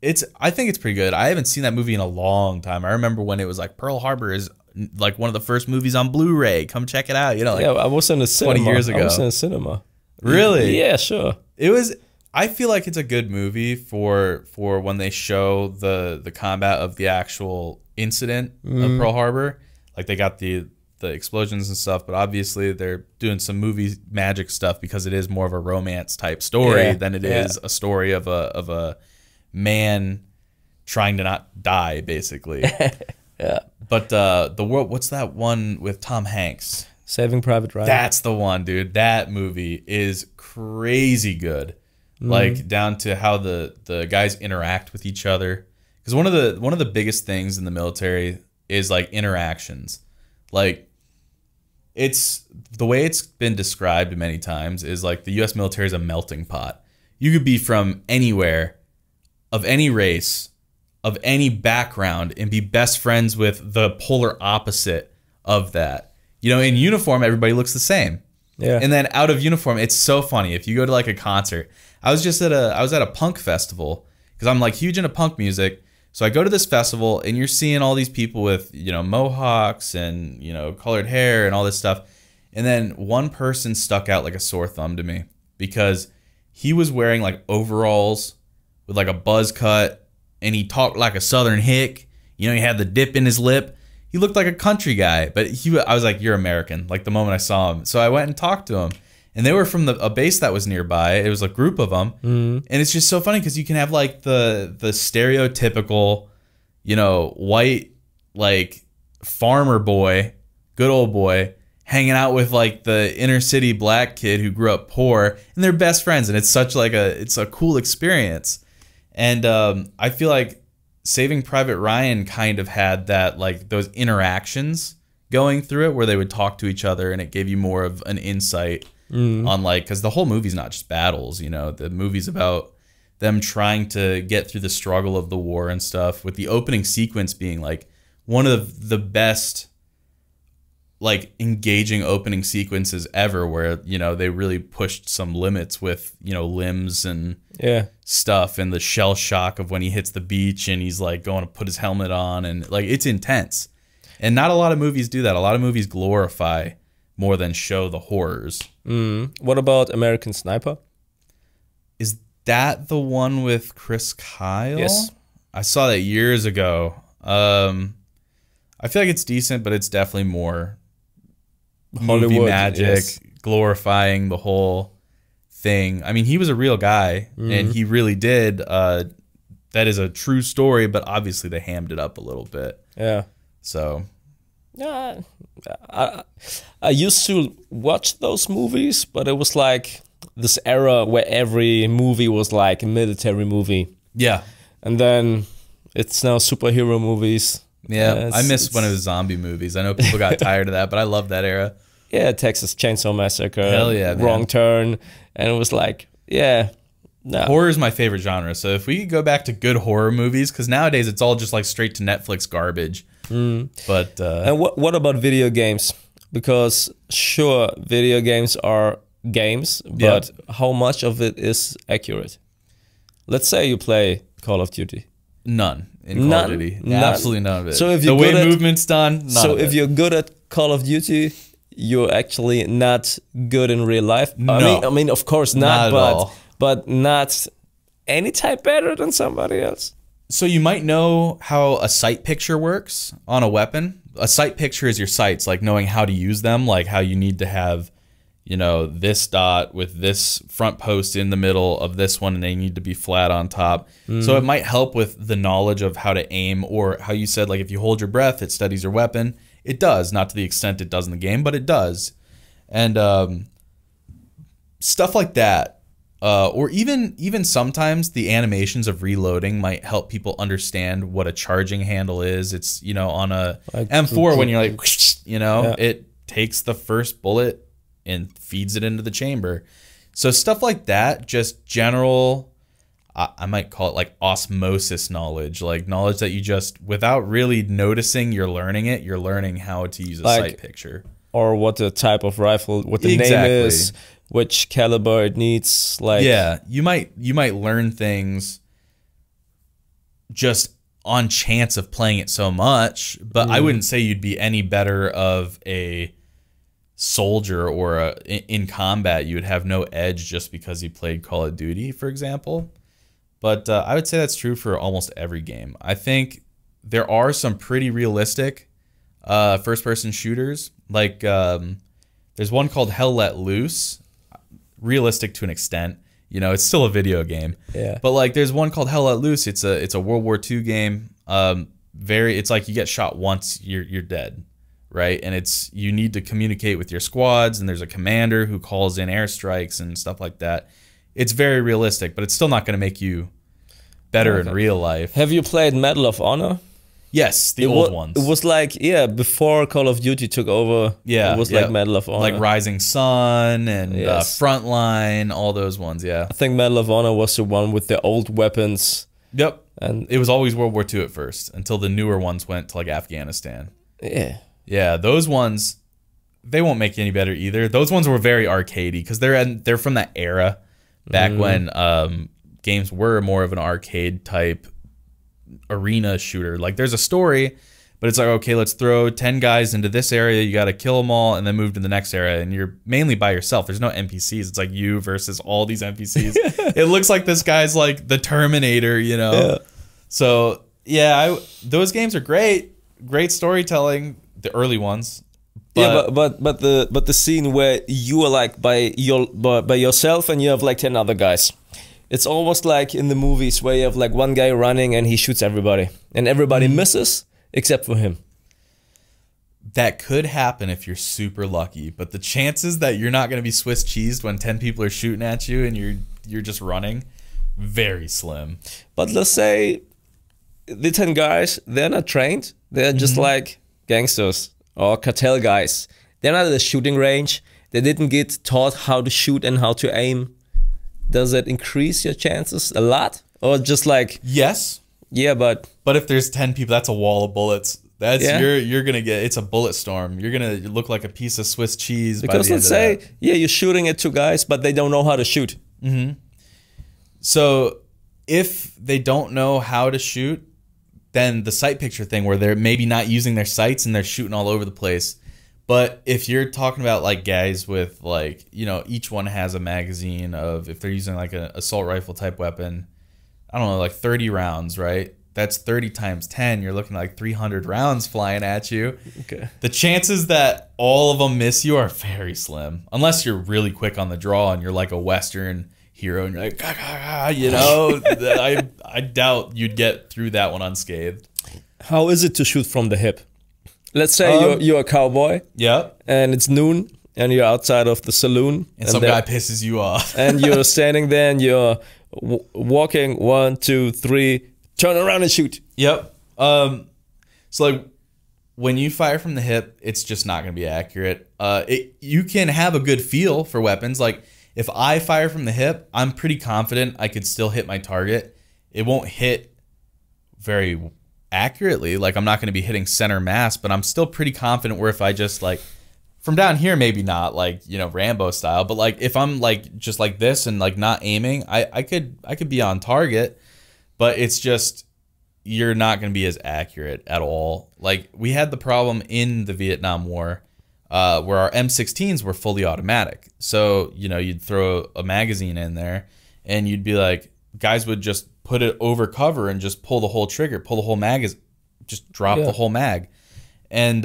Speaker 3: I think it's pretty good. I haven't seen that movie in a long time. I remember when it was like Pearl Harbor is like one of the first movies on Blu-ray. Come check it out. You know, like
Speaker 1: yeah, I was in the cinema
Speaker 3: 20 years ago.
Speaker 1: I was in the cinema.
Speaker 3: Really?
Speaker 1: Yeah, sure.
Speaker 3: It was. I feel like it's a good movie for when they show the combat of the actual incident of Pearl Harbor. Like they got the explosions and stuff, but obviously they're doing some movie magic stuff because it is more of a romance type story than it is a story of a man trying to not die, basically. But the world, what's that one with Tom Hanks?
Speaker 1: Saving Private Ryan.
Speaker 3: That's the one, dude. That movie is crazy good. Like down to how the guys interact with each other. Because one of the biggest things in the military is like interactions. Like it's the way it's been described many times is like the US military is a melting pot. You could be from anywhere, of any race, of any background, and be best friends with the polar opposite of that. You know, in uniform, everybody looks the same. Yeah. And then out of uniform, it's so funny. If you go to like a concert, I was at a punk festival because I'm like huge into punk music. So I go to this festival and you're seeing all these people with, you know, mohawks and, you know, colored hair and all this stuff. And then one person stuck out like a sore thumb to me because he was wearing like overalls with like a buzz cut and he talked like a Southern hick. You know, he had the dip in his lip. He looked like a country guy, but I was like, you're American, like the moment I saw him. So I went and talked to him. And they were from a base that was nearby. It was a group of them. And it's just so funny because you can have like the stereotypical, you know, white, like farmer boy, good old boy, hanging out with like the inner city black kid who grew up poor, and they're best friends. And it's such like it's a cool experience. And I feel like Saving Private Ryan kind of had that, like, those interactions going through it where they would talk to each other, and it gave you more of an insight on, like, because the whole movie's not just battles, you know, the movie's about them trying to get through the struggle of the war and stuff, with the opening sequence being like one of the best, like, engaging opening sequences ever, where, you know, they really pushed some limits with, you know, limbs and stuff, and the shell shock of when he hits the beach and he's like going to put his helmet on, and like, it's intense. And not a lot of movies do that. A lot of movies glorify more than show the horrors.
Speaker 1: What about American Sniper?
Speaker 3: Is that the one with Chris Kyle?
Speaker 1: Yes.
Speaker 3: I saw that years ago. I feel like it's decent, but it's definitely more
Speaker 1: Hollywood,
Speaker 3: movie magic, glorifying the whole thing. I mean, he was a real guy, and he really did. That is a true story, but obviously they hammed it up a little bit.
Speaker 1: Yeah.
Speaker 3: So,
Speaker 1: yeah, I used to watch those movies, but it was like this era where every movie was like a military movie.
Speaker 3: Yeah.
Speaker 1: And then it's now superhero movies.
Speaker 3: Yeah, I miss when it was zombie movies. I know people got tired of that, but I love that era.
Speaker 1: Yeah, Texas Chainsaw Massacre.
Speaker 3: Hell yeah, man.
Speaker 1: Wrong Turn. And it was like, yeah. No.
Speaker 3: Horror is my favorite genre. So if we could go back to good horror movies, because nowadays it's all just like straight to Netflix garbage. But
Speaker 1: and what about video games? Because sure, video games are games, but how much of it is accurate? Let's say you play Call of Duty.
Speaker 3: None in Call of Duty. Absolutely none of it.
Speaker 1: So if
Speaker 3: the way movement's done,
Speaker 1: so if you're good at Call of Duty, you're actually not good in real life.
Speaker 3: No.
Speaker 1: I mean, of course not, but not any type better than somebody else.
Speaker 3: So you might know how a sight picture works on a weapon. A sight picture is your sights, like knowing how to use them, like how you need to have, you know, this dot with this front post in the middle of this one, and they need to be flat on top. So it might help with the knowledge of how to aim, or how you said, like, if you hold your breath, it steadies your weapon. It does, not to the extent it does in the game, but it does. And stuff like that. Or even sometimes the animations of reloading might help people understand what a charging handle is. It's, you know, on a M4 when you're like, you know, it takes the first bullet and feeds it into the chamber. So stuff like that, just general, I might call it like osmosis knowledge, like knowledge that you just, without really noticing you're learning it, you're learning how to use a sight picture. Or
Speaker 1: what the type of rifle, what the name is, which caliber it needs. Like,
Speaker 3: yeah, you might learn things just on chance of playing it so much, but I wouldn't say you'd be any better of a soldier or in combat. You would have no edge just because you played Call of Duty, for example. But I would say that's true for almost every game. I think there are some pretty realistic first-person shooters. Like there's one called Hell Let Loose. Realistic to an extent, you know, it's still a video game.
Speaker 1: Yeah.
Speaker 3: But like, there's one called Hell Let Loose. It's a World War II game. It's like you get shot once, you're dead, right? And you need to communicate with your squads, and there's a commander who calls in airstrikes and stuff like that. It's very realistic, but it's still not going to make you better in real life.
Speaker 1: Have you played Medal of Honor?
Speaker 3: Yes, the old ones.
Speaker 1: It was like, before Call of Duty took over, it was like Medal of Honor.
Speaker 3: Like Rising Sun and Frontline, all those ones,
Speaker 1: I think Medal of Honor was the one with the old weapons.
Speaker 3: Yep. And it was always World War II at first, until the newer ones went to like Afghanistan.
Speaker 1: Yeah.
Speaker 3: Yeah, those ones, they won't make you any better either. Those ones were very arcadey, because they're from that era, back when games were more of an arcade type arena shooter. Like, there's a story, but it's like, okay, let's throw 10 guys into this area, you got to kill them all, and then move to the next area, and you're mainly by yourself. There's no NPCs. It's like you versus all these NPCs. It looks like this guy's like the Terminator, you know. Yeah. So yeah, those games are great storytelling, the early ones.
Speaker 1: But the scene where you are like by yourself and you have like 10 other guys. It's almost like in the movies where you have like one guy running and he shoots everybody, and everybody misses except for him.
Speaker 3: That could happen if you're super lucky, but the chances that you're not going to be Swiss cheesed when 10 people are shooting at you and you're just running, very slim.
Speaker 1: But let's say the 10 guys, they're not trained. They're just like gangsters or cartel guys. They're not at the shooting range. They didn't get taught how to shoot and how to aim. Does that increase your chances a lot? Or just like...
Speaker 3: Yes.
Speaker 1: Yeah, but
Speaker 3: if there's 10 people, that's a wall of bullets. That's you're gonna get, it's a bullet storm. You're gonna look like a piece of Swiss cheese.
Speaker 1: Because
Speaker 3: by the
Speaker 1: let's say, you're shooting at 2 guys, but they don't know how to shoot.
Speaker 3: So if they don't know how to shoot, then the sight picture thing where they're maybe not using their sights and they're shooting all over the place. But if you're talking about like guys with like, you know, each one has a magazine of, if they're using like an assault rifle type weapon, I don't know, like 30 rounds, right? That's 30 times 10. You're looking at like 300 rounds flying at you.
Speaker 1: Okay.
Speaker 3: The chances that all of them miss you are very slim. Unless you're really quick on the draw and you're like a Western hero and you're like, gah, gah, gah, you know, I doubt you'd get through that one unscathed.
Speaker 1: How is it to shoot from the hip? Let's say you're a cowboy.
Speaker 3: Yeah.
Speaker 1: And it's noon and you're outside of the saloon.
Speaker 3: And some guy pisses you off.
Speaker 1: And you're standing there and you're walking 1, 2, 3, turn around and shoot.
Speaker 3: Yep. So like when you fire from the hip, it's just not going to be accurate. You can have a good feel for weapons. Like if I fire from the hip, I'm pretty confident I could still hit my target. It won't hit very accurately. Like I'm not going to be hitting center mass, but I'm still pretty confident where if I just like from down here, maybe not like, you know, Rambo style, but like if I'm like just like this and like not aiming, I could be on target, but it's just you're not going to be as accurate at all. Like we had the problem in the Vietnam War where our M16s were fully automatic. So, you know, you'd throw a magazine in there and you'd be like, guys would just put it over cover and just pull the whole trigger, pull the whole mag, just drop the whole mag. And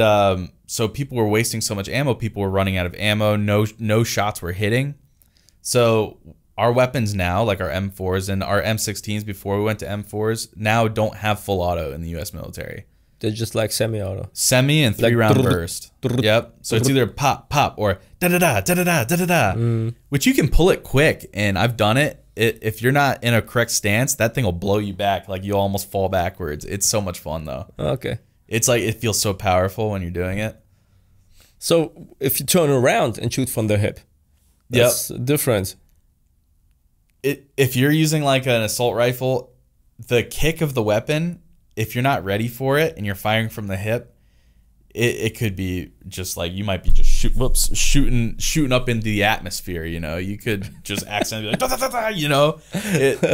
Speaker 3: so people were wasting so much ammo. People were running out of ammo. No shots were hitting. So our weapons now, like our M4s and our M16s before we went to M4s, now don't have full auto in the U.S. military.
Speaker 1: They're just like semi-auto.
Speaker 3: Semi and 3-round burst. Yep. So it's either pop, pop, or da-da-da, da-da-da, da-da-da, which you can pull it quick, and I've done it. If you're not in a correct stance, that thing will blow you back. Like you almost fall backwards. It's so much fun, though.
Speaker 1: Okay.
Speaker 3: It's like it feels so powerful when you're doing it.
Speaker 1: So if you turn around and shoot from the hip, that's different.
Speaker 3: If you're using like an assault rifle, the kick of the weapon, if you're not ready for it and you're firing from the hip, it could be just like you might be just shooting up into the atmosphere. You know, you could just accidentally be like, da, da, da, da, you know,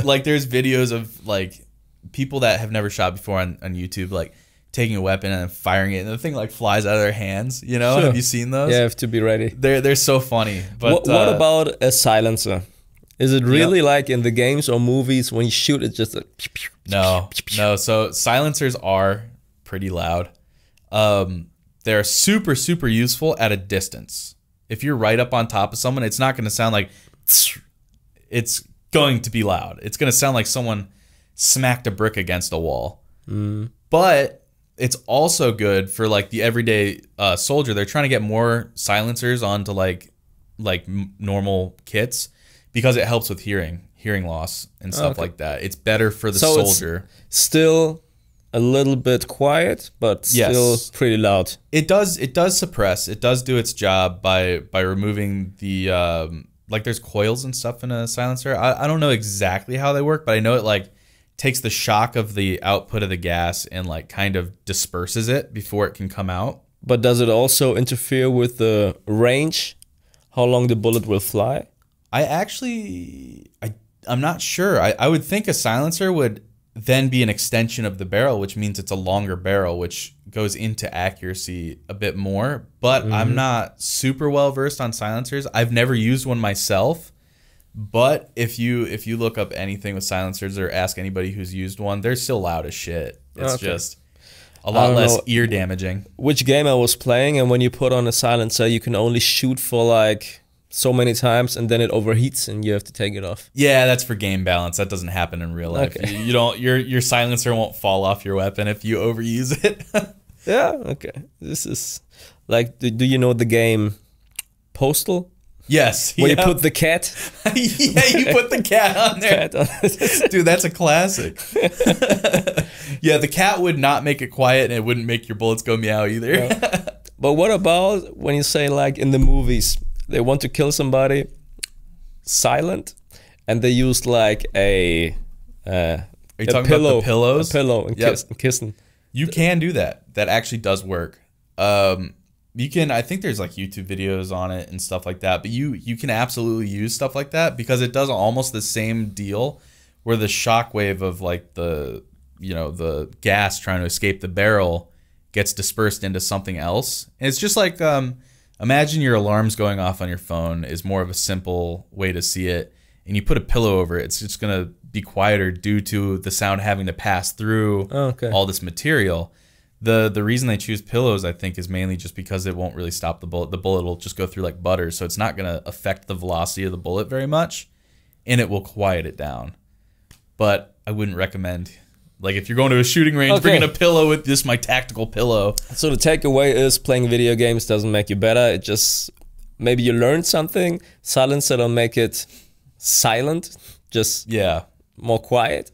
Speaker 3: like there's videos of like people that have never shot before on YouTube, like taking a weapon and firing it, and the thing like flies out of their hands. You know, have you seen those?
Speaker 1: Yeah, you have to be ready.
Speaker 3: They're so funny. But
Speaker 1: what about a silencer? Is it really like in the games or movies when you shoot it's just a
Speaker 3: no. So silencers are pretty loud. They're super, super useful at a distance. If you're right up on top of someone, it's not going to sound like it's going to be loud. It's going to sound like someone smacked a brick against a wall. But it's also good for like the everyday soldier. They're trying to get more silencers onto like normal kits because it helps with hearing loss and stuff like that. It's better for the soldier.
Speaker 1: It's still a little bit quiet, but still pretty loud.
Speaker 3: It does suppress. It does do its job by removing the like there's coils and stuff in a silencer. I don't know exactly how they work, but I know it like takes the shock of the output of the gas and like kind of disperses it before it can come out.
Speaker 1: But does it also interfere with the range? How long the bullet will fly?
Speaker 3: I'm not sure. I would think a silencer would then be an extension of the barrel, which means it's a longer barrel, which goes into accuracy a bit more. But I'm not super well versed on silencers. I've never used one myself. But if you look up anything with silencers or ask anybody who's used one, they're still loud as shit. It's just a lot less ear damaging.
Speaker 1: Which game I was playing, and when you put on a silencer, you can only shoot for like so many times, and then it overheats, and you have to take it off.
Speaker 3: Yeah, that's for game balance. That doesn't happen in real life.
Speaker 1: Okay.
Speaker 3: You don't. Your silencer won't fall off your weapon if you overuse it.
Speaker 1: Yeah. Okay. This is like, do you know the game Postal?
Speaker 3: Yes.
Speaker 1: Where you put the cat?
Speaker 3: Yeah, you put the cat on there. Dude, that's a classic. Yeah, the cat would not make it quiet, and it wouldn't make your bullets go meow either.
Speaker 1: Yeah. But what about when you say, like, in the movies, they want to kill somebody silent, and they used like a
Speaker 3: Are you talking about the pillows?
Speaker 1: A pillow and kissing.
Speaker 3: You can do that. That actually does work. You can, I think there's like YouTube videos on it and stuff like that, but you can absolutely use stuff like that because it does almost the same deal where the shockwave of like the gas trying to escape the barrel gets dispersed into something else. And it's just like, imagine your alarms going off on your phone is more of a simple way to see it, and you put a pillow over it, it's just going to be quieter due to the sound having to pass through all this material. The reason they choose pillows, I think, is mainly just because it won't really stop the bullet. The bullet will just go through like butter, so it's not going to affect the velocity of the bullet very much, and it will quiet it down. But I wouldn't recommend, like, if you're going to a shooting range, bringing a pillow with just my tactical pillow.
Speaker 1: So the takeaway is playing video games doesn't make you better. It just, maybe you learned something. Silencer don't make it silent, just more quiet.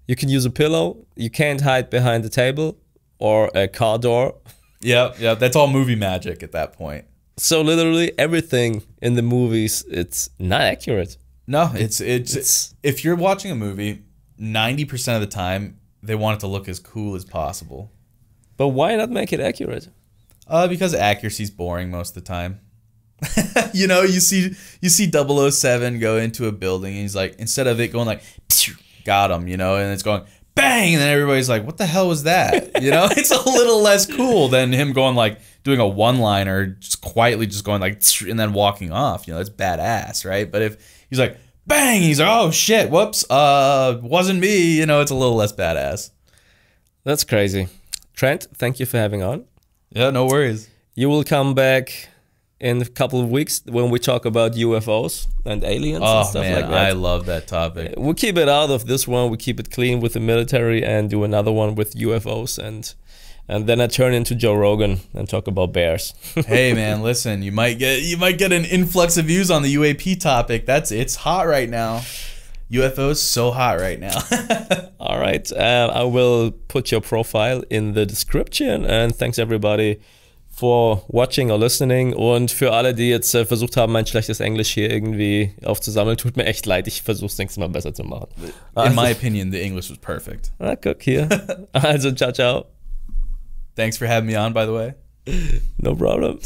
Speaker 1: You can use a pillow. You can't hide behind the table or a car door.
Speaker 3: Yeah, that's all movie magic at that point.
Speaker 1: So literally everything in the movies, it's not accurate.
Speaker 3: No, it's if you're watching a movie, 90% of the time they want it to look as cool as possible.
Speaker 1: But why not make it accurate?
Speaker 3: Because accuracy's boring most of the time. You know, you see 007 go into a building and he's like, instead of it going like got him, you know, and it's going bang, and then everybody's like, what the hell was that? You know, it's a little less cool than him going like doing a one-liner, just quietly just going like and then walking off. You know, it's badass, right? But if he's like bang, he's like, oh shit, whoops, wasn't me, you know, it's a little less badass.
Speaker 1: That's crazy. Trent, thank you for having on.
Speaker 3: Yeah, no worries.
Speaker 1: You will come back in a couple of weeks when we talk about UFOs and aliens and stuff like that.
Speaker 3: I love that topic.
Speaker 1: We'll keep it out of this one. We keep it clean with the military and do another one with UFOs, and then I turn into Joe Rogan and talk about bears.
Speaker 3: Hey man, listen, you might get an influx of views on the UAP topic. It's hot right now. UFOs so hot right now.
Speaker 1: All right, I will put your profile in the description, and thanks everybody for watching or listening, und für alle, die jetzt versucht haben, mein schlechtes Englisch hier irgendwie aufzusammeln, tut mir echt leid, ich versuche es nächstes Mal besser zu machen.
Speaker 3: In my opinion, the English was perfect.
Speaker 1: Guck hier. Also, ciao, ciao.
Speaker 3: Thanks for having me on, by the way.
Speaker 1: No problem.